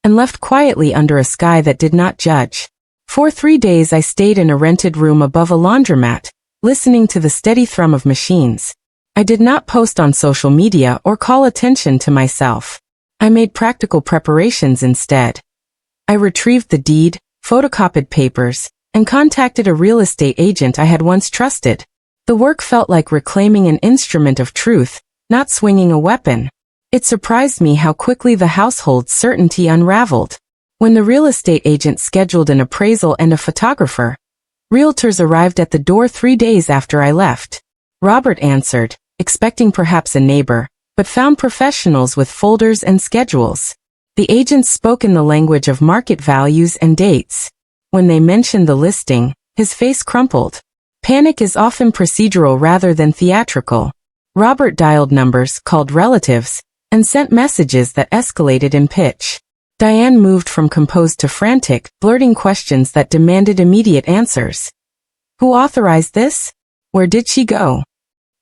and left quietly under a sky that did not judge. For 3 days I stayed in a rented room above a laundromat, listening to the steady thrum of machines. I did not post on social media or call attention to myself. I made practical preparations instead. I retrieved the deed, photocopied papers, and contacted a real estate agent I had once trusted. The work felt like reclaiming an instrument of truth, not swinging a weapon. It surprised me how quickly the household's certainty unraveled. When the real estate agent scheduled an appraisal and a photographer, realtors arrived at the door 3 days after I left. Robert answered, expecting perhaps a neighbor, but found professionals with folders and schedules. The agents spoke in the language of market values and dates. When they mentioned the listing, his face crumpled. Panic is often procedural rather than theatrical. Robert dialed numbers, called relatives, and sent messages that escalated in pitch. Diane moved from composed to frantic, blurting questions that demanded immediate answers. Who authorized this? Where did she go?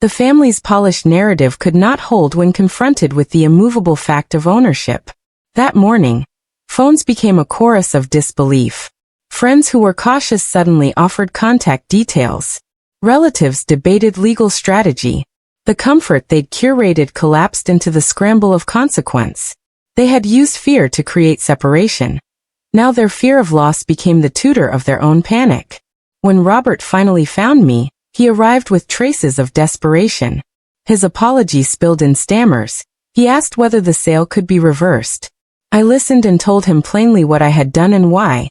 The family's polished narrative could not hold when confronted with the immovable fact of ownership. That morning, phones became a chorus of disbelief. Friends who were cautious suddenly offered contact details. Relatives debated legal strategy. The comfort they'd curated collapsed into the scramble of consequence. They had used fear to create separation. Now their fear of loss became the tutor of their own panic. When Robert finally found me, he arrived with traces of desperation. His apology spilled in stammers. He asked whether the sale could be reversed. I listened and told him plainly what I had done and why.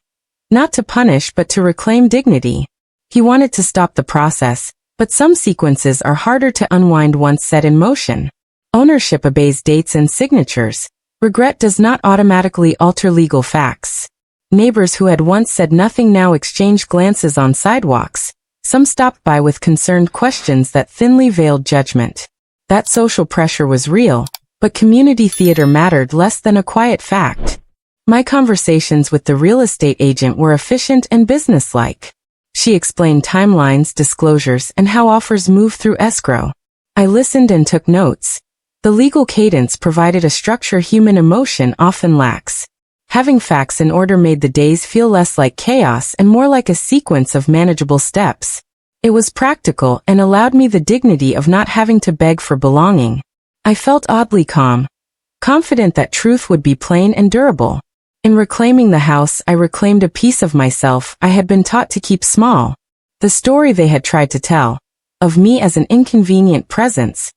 Not to punish but to reclaim dignity. He wanted to stop the process, but some sequences are harder to unwind once set in motion. Ownership obeys dates and signatures. Regret does not automatically alter legal facts. Neighbors who had once said nothing now exchanged glances on sidewalks. Some stopped by with concerned questions that thinly veiled judgment. That social pressure was real, but community theater mattered less than a quiet fact. My conversations with the real estate agent were efficient and businesslike. She explained timelines, disclosures, and how offers move through escrow. I listened and took notes. The legal cadence provided a structure human emotion often lacks. Having facts in order made the days feel less like chaos and more like a sequence of manageable steps. It was practical and allowed me the dignity of not having to beg for belonging. I felt oddly calm, confident that truth would be plain and durable. In reclaiming the house, I reclaimed a piece of myself I had been taught to keep small. The story they had tried to tell, of me as an inconvenient presence,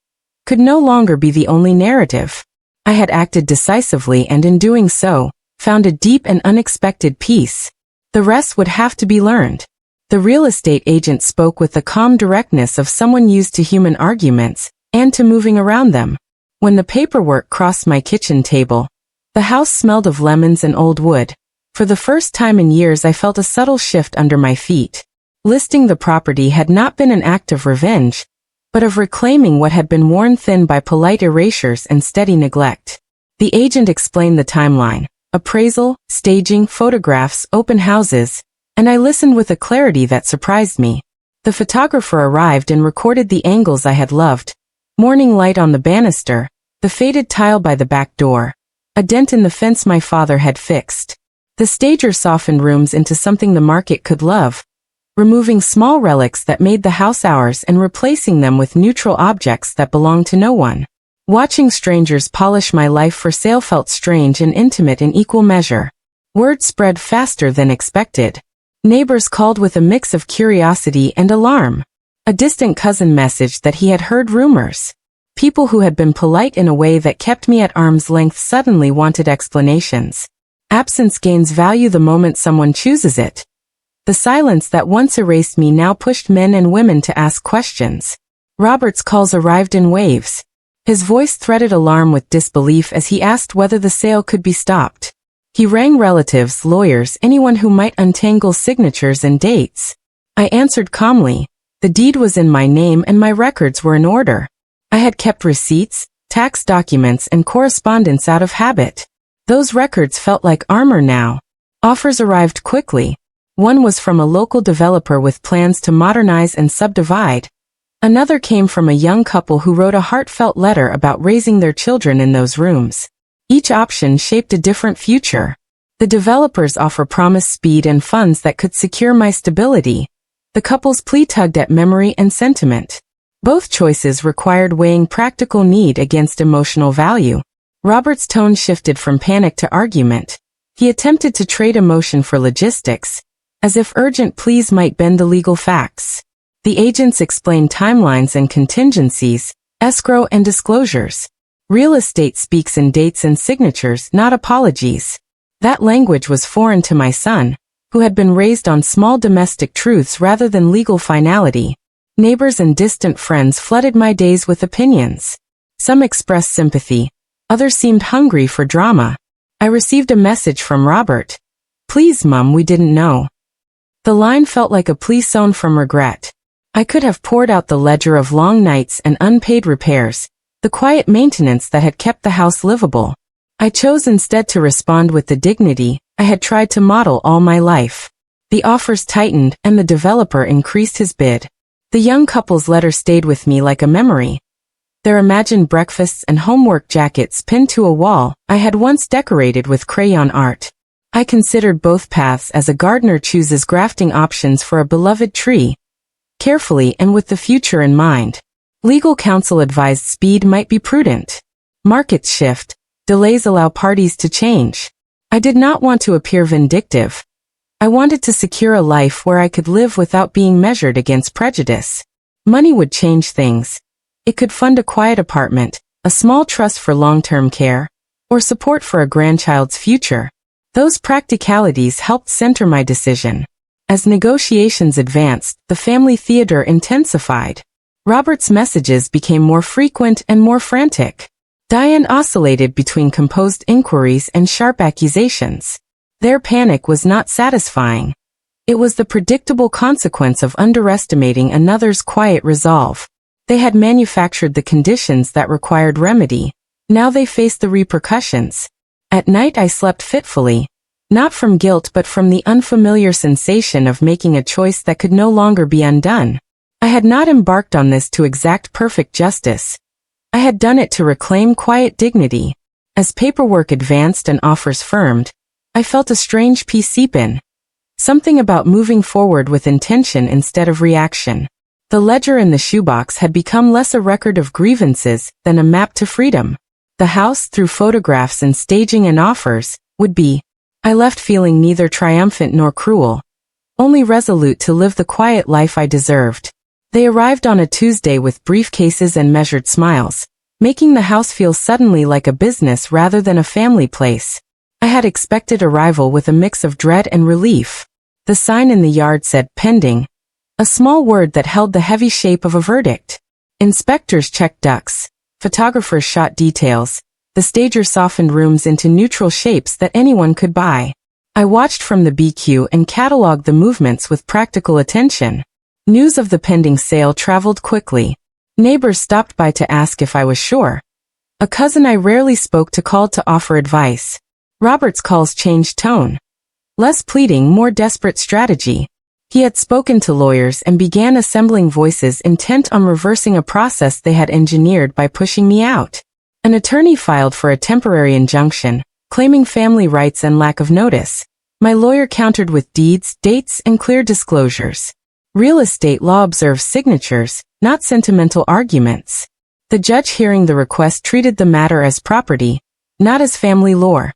could no longer be the only narrative. I had acted decisively and in doing so, found a deep and unexpected peace. The rest would have to be learned. The real estate agent spoke with the calm directness of someone used to human arguments, and to moving around them. When the paperwork crossed my kitchen table, the house smelled of lemons and old wood. For the first time in years I felt a subtle shift under my feet. Listing the property had not been an act of revenge, but of reclaiming what had been worn thin by polite erasures and steady neglect. The agent explained the timeline. Appraisal, staging, photographs, open houses, and I listened with a clarity that surprised me. The photographer arrived and recorded the angles I had loved. Morning light on the banister, the faded tile by the back door, a dent in the fence my father had fixed. The stager softened rooms into something the market could love, removing small relics that made the house ours and replacing them with neutral objects that belonged to no one. Watching strangers polish my life for sale felt strange and intimate in equal measure. Word spread faster than expected. Neighbors called with a mix of curiosity and alarm. A distant cousin messaged that he had heard rumors. People who had been polite in a way that kept me at arm's length suddenly wanted explanations. Absence gains value the moment someone chooses it. The silence that once erased me now pushed men and women to ask questions. Robert's calls arrived in waves. His voice threaded alarm with disbelief as he asked whether the sale could be stopped. He rang relatives, lawyers, anyone who might untangle signatures and dates. I answered calmly. The deed was in my name and my records were in order. I had kept receipts, tax documents, and correspondence out of habit. Those records felt like armor now. Offers arrived quickly. One was from a local developer with plans to modernize and subdivide. Another came from a young couple who wrote a heartfelt letter about raising their children in those rooms. Each option shaped a different future. The developers offer promised speed and funds that could secure my stability. The couple's plea tugged at memory and sentiment. Both choices required weighing practical need against emotional value. Robert's tone shifted from panic to argument. He attempted to trade emotion for logistics, as if urgent pleas might bend the legal facts. The agents explained timelines and contingencies, escrow and disclosures. Real estate speaks in dates and signatures, not apologies. That language was foreign to my son, who had been raised on small domestic truths rather than legal finality. Neighbors and distant friends flooded my days with opinions. Some expressed sympathy, others seemed hungry for drama. I received a message from Robert. "Please, Mum, we didn't know." The line felt like a plea sown from regret. I could have poured out the ledger of long nights and unpaid repairs, the quiet maintenance that had kept the house livable. I chose instead to respond with the dignity I had tried to model all my life. The offers tightened and the developer increased his bid. The young couple's letter stayed with me like a memory. Their imagined breakfasts and homework jackets pinned to a wall I had once decorated with crayon art. I considered both paths as a gardener chooses grafting options for a beloved tree, carefully and with the future in mind. Legal counsel advised speed might be prudent. Markets shift, delays allow parties to change. I did not want to appear vindictive. I wanted to secure a life where I could live without being measured against prejudice. Money would change things. It could fund a quiet apartment, a small trust for long-term care, or support for a grandchild's future. Those practicalities helped center my decision. As negotiations advanced, the family theater intensified. Robert's messages became more frequent and more frantic. Diane oscillated between composed inquiries and sharp accusations. Their panic was not satisfying. It was the predictable consequence of underestimating another's quiet resolve. They had manufactured the conditions that required remedy. Now they faced the repercussions. At night I slept fitfully, not from guilt but from the unfamiliar sensation of making a choice that could no longer be undone. I had not embarked on this to exact perfect justice. I had done it to reclaim quiet dignity. As paperwork advanced and offers firmed, I felt a strange peace seep in. Something about moving forward with intention instead of reaction. The ledger in the shoebox had become less a record of grievances than a map to freedom. The house, through photographs and staging and offers, would be. I left feeling neither triumphant nor cruel, only resolute to live the quiet life I deserved. They arrived on a Tuesday with briefcases and measured smiles, making the house feel suddenly like a business rather than a family place. I had expected arrival with a mix of dread and relief. The sign in the yard said pending, a small word that held the heavy shape of a verdict. Inspectors checked ducts, photographers shot details, the stager softened rooms into neutral shapes that anyone could buy. I watched from the BQ and cataloged the movements with practical attention. News of the pending sale traveled quickly. Neighbors stopped by to ask if I was sure. A cousin I rarely spoke to called to offer advice. Robert's calls changed tone. Less pleading, more desperate strategy. He had spoken to lawyers and began assembling voices intent on reversing a process they had engineered by pushing me out. An attorney filed for a temporary injunction, claiming family rights and lack of notice. My lawyer countered with deeds, dates, and clear disclosures. Real estate law observes signatures, not sentimental arguments. The judge hearing the request treated the matter as property, not as family lore.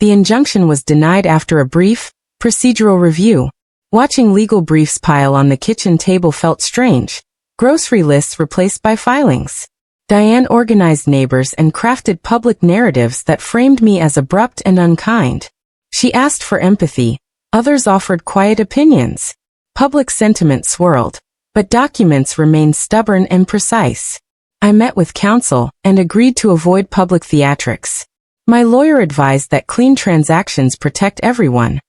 The injunction was denied after a brief, procedural review. Watching legal briefs pile on the kitchen table felt strange. Grocery lists replaced by filings. Diane organized neighbors and crafted public narratives that framed me as abrupt and unkind. She asked for empathy. Others offered quiet opinions. Public sentiment swirled, but documents remained stubborn and precise. I met with counsel and agreed to avoid public theatrics. My lawyer advised that clean transactions protect everyone.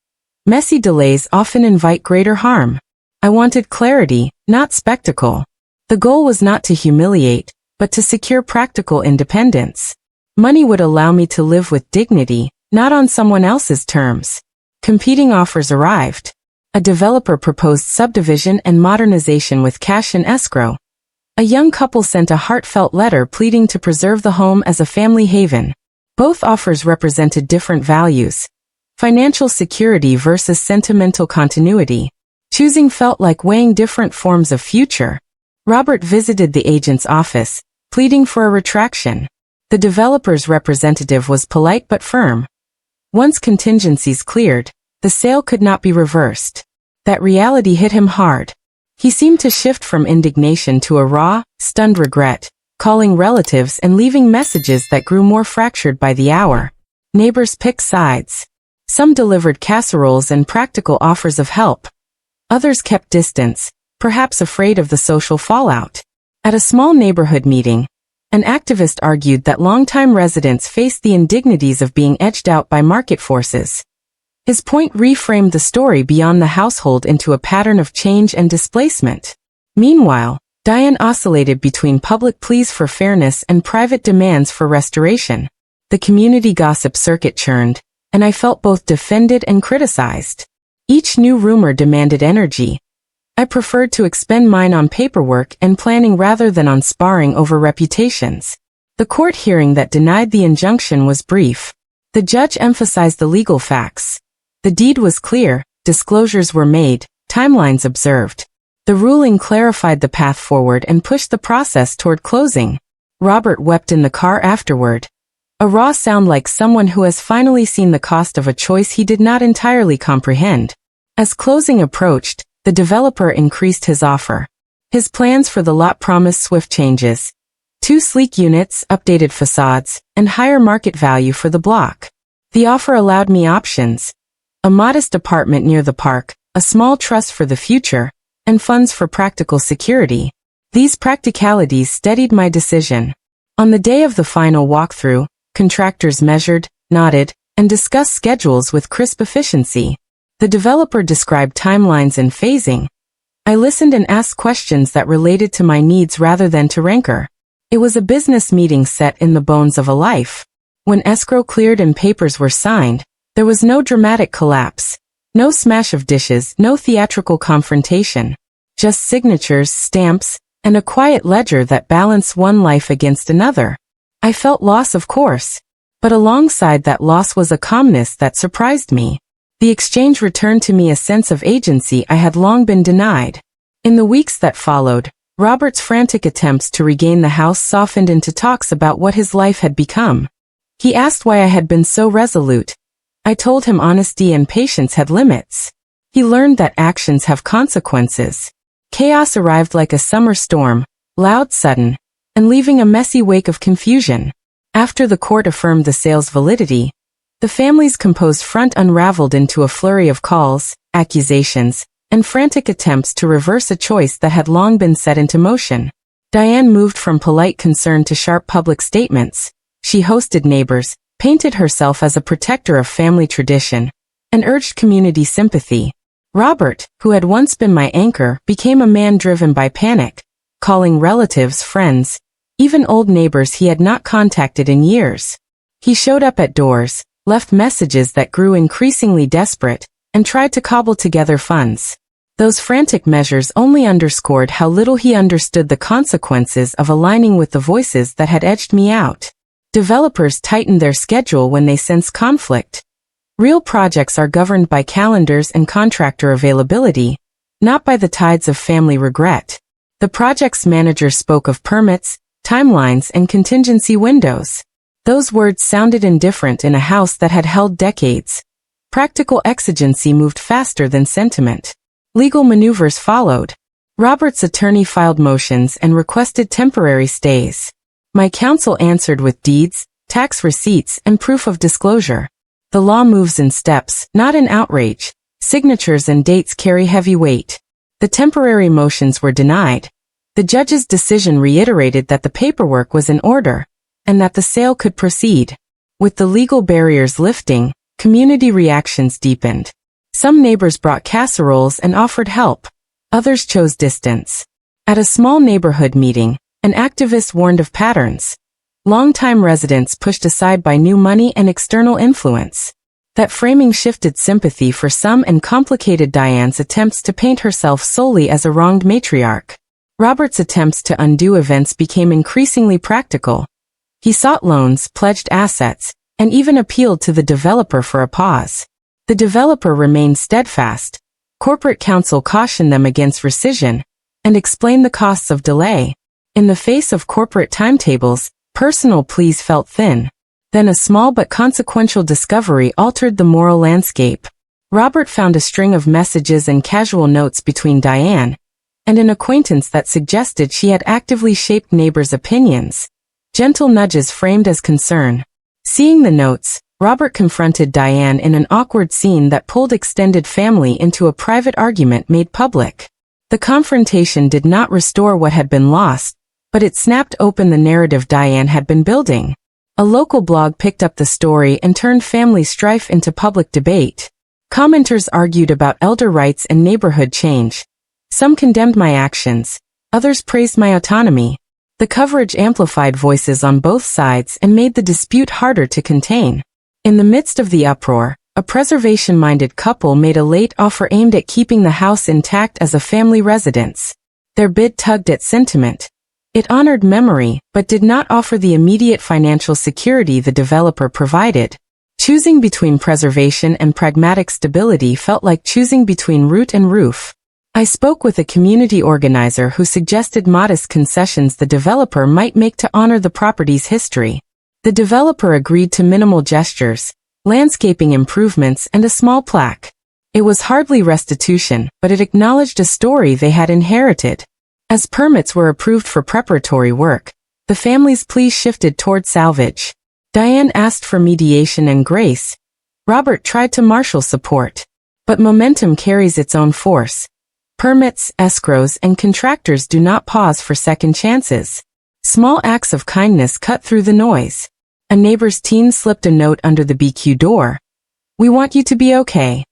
Messy delays often invite greater harm. I wanted clarity, not spectacle. The goal was not to humiliate, but to secure practical independence. Money would allow me to live with dignity, not on someone else's terms. Competing offers arrived. A developer proposed subdivision and modernization with cash in escrow. A young couple sent a heartfelt letter pleading to preserve the home as a family haven. Both offers represented different values. Financial security versus sentimental continuity. Choosing felt like weighing different forms of future. Robert visited the agent's office, pleading for a retraction. The developer's representative was polite but firm. Once contingencies cleared, the sale could not be reversed. That reality hit him hard. He seemed to shift from indignation to a raw, stunned regret, calling relatives and leaving messages that grew more fractured by the hour. Neighbors picked sides. Some delivered casseroles and practical offers of help. Others kept distance, perhaps afraid of the social fallout. At a small neighborhood meeting, an activist argued that longtime residents faced the indignities of being edged out by market forces. His point reframed the story beyond the household into a pattern of change and displacement. Meanwhile, Diane oscillated between public pleas for fairness and private demands for restoration. The community gossip circuit churned, and I felt both defended and criticized. Each new rumor demanded energy. I preferred to expend mine on paperwork and planning rather than on sparring over reputations. The court hearing that denied the injunction was brief. The judge emphasized the legal facts. The deed was clear, disclosures were made, timelines observed. The ruling clarified the path forward and pushed the process toward closing. Robert wept in the car afterward. A raw sound like someone who has finally seen the cost of a choice he did not entirely comprehend. As closing approached, the developer increased his offer. His plans for the lot promised swift changes. 2 sleek units, updated facades, and higher market value for the block. The offer allowed me options. A modest apartment near the park, a small trust for the future, and funds for practical security. These practicalities steadied my decision. On the day of the final walkthrough, contractors measured, nodded, and discussed schedules with crisp efficiency. The developer described timelines and phasing. I listened and asked questions that related to my needs rather than to rancor. It was a business meeting set in the bones of a life. When escrow cleared and papers were signed, there was no dramatic collapse. No smash of dishes, no theatrical confrontation. Just signatures, stamps, and a quiet ledger that balanced one life against another. I felt loss, of course. But alongside that loss was a calmness that surprised me. The exchange returned to me a sense of agency I had long been denied. In the weeks that followed, Robert's frantic attempts to regain the house softened into talks about what his life had become. He asked why I had been so resolute. I told him honesty and patience had limits. He learned that actions have consequences. Chaos arrived like a summer storm, loud, sudden, and leaving a messy wake of confusion. After the court affirmed the sale's validity, the family's composed front unraveled into a flurry of calls, accusations, and frantic attempts to reverse a choice that had long been set into motion. Diane moved from polite concern to sharp public statements. She hosted neighbors, painted herself as a protector of family tradition, and urged community sympathy. Robert, who had once been my anchor, became a man driven by panic, calling relatives, friends, even old neighbors he had not contacted in years. He showed up at doors, left messages that grew increasingly desperate, and tried to cobble together funds. Those frantic measures only underscored how little he understood the consequences of aligning with the voices that had edged me out. Developers tightened their schedule when they sense conflict. Real projects are governed by calendars and contractor availability, not by the tides of family regret. The project's manager spoke of permits, timelines, and contingency windows. Those words sounded indifferent in a house that had held decades. Practical exigency moved faster than sentiment. Legal maneuvers followed. Robert's attorney filed motions and requested temporary stays. My counsel answered with deeds, tax receipts, and proof of disclosure. The law moves in steps, not in outrage. Signatures and dates carry heavy weight. The temporary motions were denied. The judge's decision reiterated that the paperwork was in order, and that the sale could proceed. With the legal barriers lifting, community reactions deepened. Some neighbors brought casseroles and offered help. Others chose distance. At a small neighborhood meeting, an activist warned of patterns. Longtime residents pushed aside by new money and external influence. That framing shifted sympathy for some and complicated Diane's attempts to paint herself solely as a wronged matriarch. Robert's attempts to undo events became increasingly practical. He sought loans, pledged assets, and even appealed to the developer for a pause. The developer remained steadfast. Corporate counsel cautioned them against rescission and explained the costs of delay. In the face of corporate timetables, personal pleas felt thin. Then a small but consequential discovery altered the moral landscape. Robert found a string of messages and casual notes between Diane and an acquaintance that suggested she had actively shaped neighbors' opinions. Gentle nudges framed as concern. Seeing the notes, Robert confronted Diane in an awkward scene that pulled extended family into a private argument made public. The confrontation did not restore what had been lost, but it snapped open the narrative Diane had been building. A local blog picked up the story and turned family strife into public debate. Commenters argued about elder rights and neighborhood change. Some condemned my actions, others praised my autonomy. The coverage amplified voices on both sides and made the dispute harder to contain. In the midst of the uproar, A preservation-minded couple made a late offer aimed at keeping the house intact as a family residence. Their bid tugged at sentiment. It honored memory, but did not offer the immediate financial security the developer provided. Choosing between preservation and pragmatic stability felt like choosing between root and roof. I spoke with a community organizer who suggested modest concessions the developer might make to honor the property's history. The developer agreed to minimal gestures, landscaping improvements, and a small plaque. It was hardly restitution, but it acknowledged a story they had inherited. As permits were approved for preparatory work, the family's pleas shifted toward salvage. Diane asked for mediation and grace. Robert tried to marshal support. But momentum carries its own force. Permits, escrows, and contractors do not pause for second chances. Small acts of kindness cut through the noise. A neighbor's teen slipped a note under the BQ door. "We want you to be okay."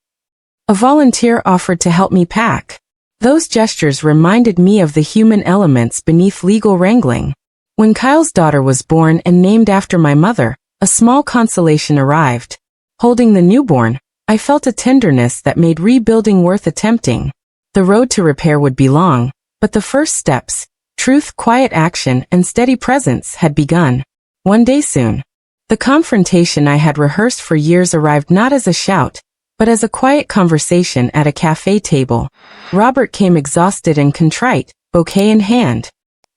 A volunteer offered to help me pack. Those gestures reminded me of the human elements beneath legal wrangling. When Kyle's daughter was born and named after my mother, a small consolation arrived. Holding the newborn, I felt a tenderness that made rebuilding worth attempting. The road to repair would be long, but the first steps, truth, quiet action, and steady presence had begun. One day soon. The confrontation I had rehearsed for years arrived not as a shout, but as a quiet conversation at a cafe table. Robert came exhausted and contrite, bouquet in hand.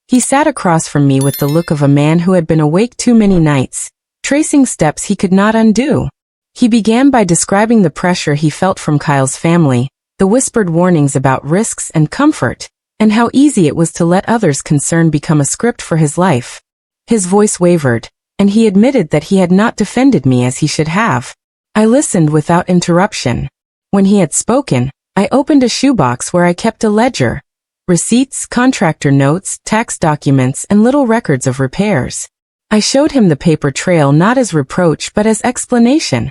He sat across from me with the look of a man who had been awake too many nights, tracing steps he could not undo. He began by describing the pressure he felt from Kyle's family, the whispered warnings about risks and comfort, and how easy it was to let others' concern become a script for his life. His voice wavered, and he admitted that he had not defended me as he should have. I listened without interruption. When he had spoken, I opened a shoebox where I kept a ledger. Receipts, contractor notes, tax documents, and little records of repairs. I showed him the paper trail not as reproach but as explanation.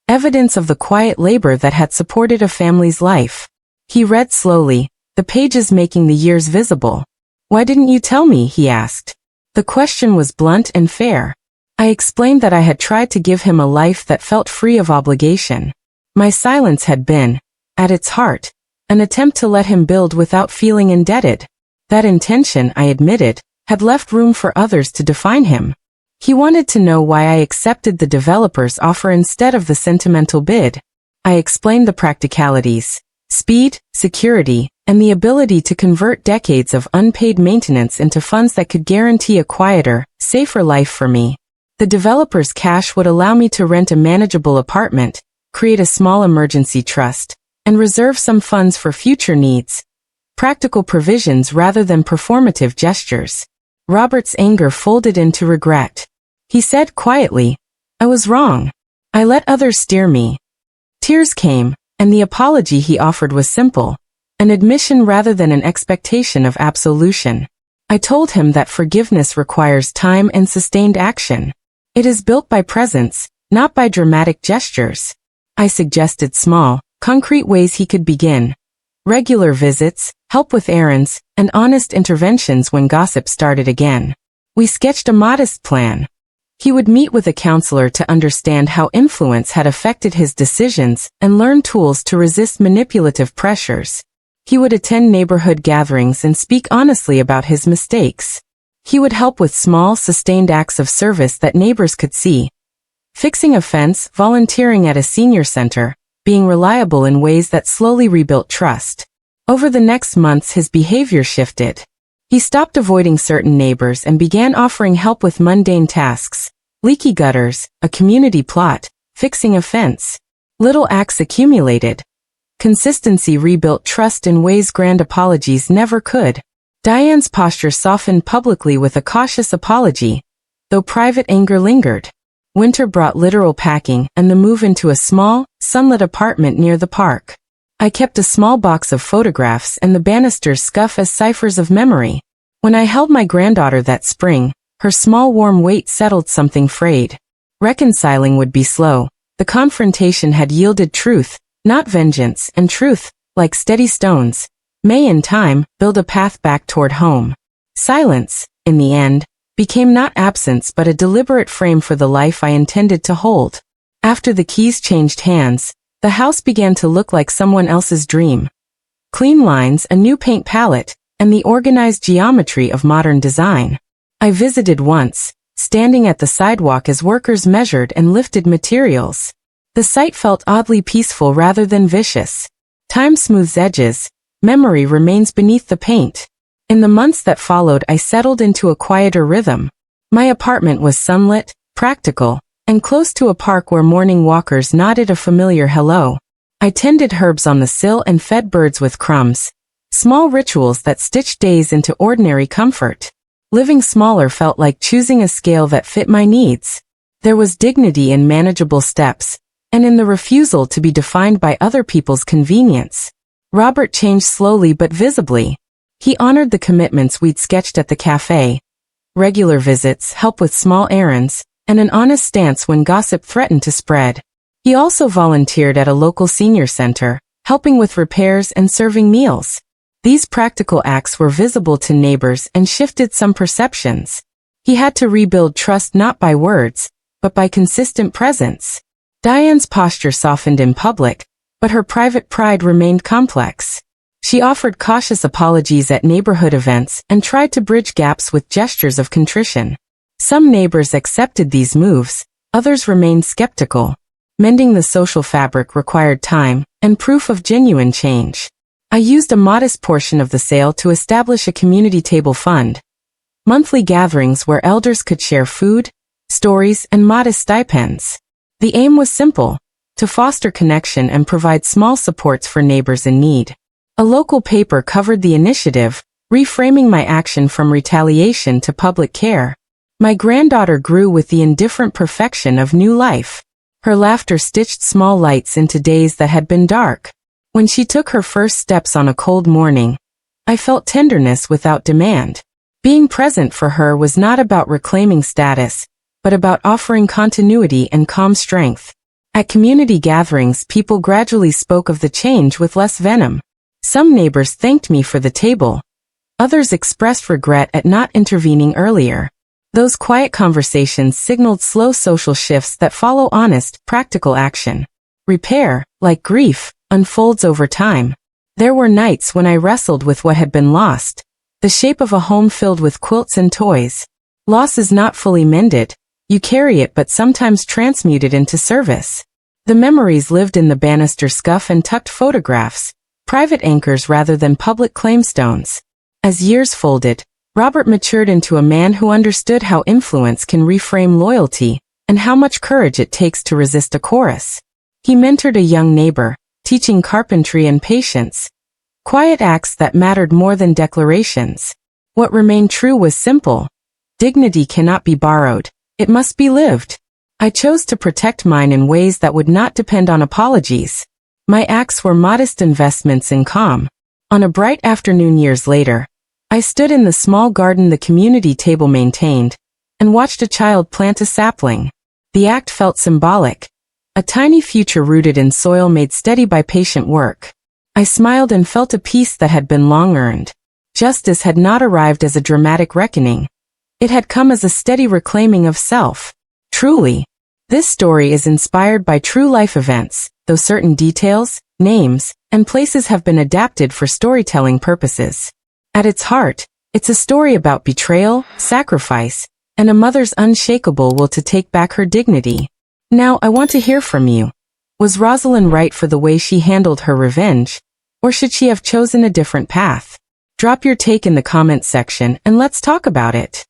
Evidence of the quiet labor that had supported a family's life. He read slowly, the pages making the years visible. "Why didn't you tell me?" he asked. The question was blunt and fair. I explained that I had tried to give him a life that felt free of obligation. My silence had been, at its heart, an attempt to let him build without feeling indebted. That intention, I admitted, had left room for others to define him. He wanted to know why I accepted the developer's offer instead of the sentimental bid. I explained the practicalities, speed, security, and the ability to convert decades of unpaid maintenance into funds that could guarantee a quieter, safer life for me. The developer's cash would allow me to rent a manageable apartment, create a small emergency trust, and reserve some funds for future needs. Practical provisions rather than performative gestures. Robert's anger folded into regret. He said quietly, "I was wrong. I let others steer me." Tears came, and the apology he offered was simple, an admission rather than an expectation of absolution. I told him that forgiveness requires time and sustained action. It is built by presence, not by dramatic gestures. I suggested small, concrete ways he could begin. Regular visits, help with errands, and honest interventions when gossip started again. We sketched a modest plan. He would meet with a counselor to understand how influence had affected his decisions and learn tools to resist manipulative pressures. He would attend neighborhood gatherings and speak honestly about his mistakes. He would help with small, sustained acts of service that neighbors could see. Fixing a fence, volunteering at a senior center, being reliable in ways that slowly rebuilt trust. Over the next months his behavior shifted. He stopped avoiding certain neighbors and began offering help with mundane tasks. Leaky gutters, a community plot, fixing a fence. Little acts accumulated. Consistency rebuilt trust in ways grand apologies never could. Diane's posture softened publicly with a cautious apology, though private anger lingered. Winter brought literal packing and the move into a small, sunlit apartment near the park. I kept a small box of photographs and the banisters scuff as ciphers of memory. When I held my granddaughter that spring, her small warm weight settled something frayed. Reconciling would be slow. The confrontation had yielded truth, not vengeance, and truth, like steady stones, may in time build a path back toward home. Silence, in the end, became not absence but a deliberate frame for the life I intended to hold. After the keys changed hands, the house began to look like someone else's dream. Clean lines, a new paint palette, and the organized geometry of modern design. I visited once, standing at the sidewalk as workers measured and lifted materials. The site felt oddly peaceful rather than vicious. Time smooths edges, memory remains beneath the paint. In the months that followed, I settled into a quieter rhythm. My apartment was sunlit, practical, and close to a park where morning walkers nodded a familiar hello. I tended herbs on the sill and fed birds with crumbs. Small rituals that stitched days into ordinary comfort. Living smaller felt like choosing a scale that fit my needs. There was dignity in manageable steps, and in the refusal to be defined by other people's convenience. Robert changed slowly but visibly. He honored the commitments we'd sketched at the cafe. Regular visits, help with small errands, and an honest stance when gossip threatened to spread. He also volunteered at a local senior center, helping with repairs and serving meals. These practical acts were visible to neighbors and shifted some perceptions. He had to rebuild trust not by words, but by consistent presence. Diane's posture softened in public, but her private pride remained complex. She offered cautious apologies at neighborhood events and tried to bridge gaps with gestures of contrition. Some neighbors accepted these moves, others remained skeptical. Mending the social fabric required time and proof of genuine change. I used a modest portion of the sale to establish a community table fund. Monthly gatherings where elders could share food, stories, and modest stipends. The aim was simple, to foster connection and provide small supports for neighbors in need. A local paper covered the initiative, reframing my action from retaliation to public care. My granddaughter grew with the indifferent perfection of new life. Her laughter stitched small lights into days that had been dark. When she took her first steps on a cold morning, I felt tenderness without demand. Being present for her was not about reclaiming status, but about offering continuity and calm strength. At community gatherings, people gradually spoke of the change with less venom. Some neighbors thanked me for the table. Others expressed regret at not intervening earlier. Those quiet conversations signaled slow social shifts that follow honest, practical action. Repair, like grief, unfolds over time. There were nights when I wrestled with what had been lost, the shape of a home filled with quilts and toys. Loss is not fully mended, you carry it but sometimes transmute it into service. The memories lived in the banister scuff and tucked photographs, private anchors rather than public claimstones. As years folded, Robert matured into a man who understood how influence can reframe loyalty, and how much courage it takes to resist a chorus. He mentored a young neighbor, teaching carpentry and patience. Quiet acts that mattered more than declarations. What remained true was simple. Dignity cannot be borrowed, it must be lived. I chose to protect mine in ways that would not depend on apologies. My acts were modest investments in calm. On a bright afternoon years later, I stood in the small garden the community table maintained, and watched a child plant a sapling. The act felt symbolic. A tiny future rooted in soil made steady by patient work. I smiled and felt a peace that had been long earned. Justice had not arrived as a dramatic reckoning. It had come as a steady reclaiming of self. Truly, this story is inspired by true life events, though certain details, names, and places have been adapted for storytelling purposes. At its heart, it's a story about betrayal, sacrifice, and a mother's unshakable will to take back her dignity. Now I want to hear from you. Was Rosalind right for the way she handled her revenge, or should she have chosen a different path? Drop your take in the comments section and let's talk about it.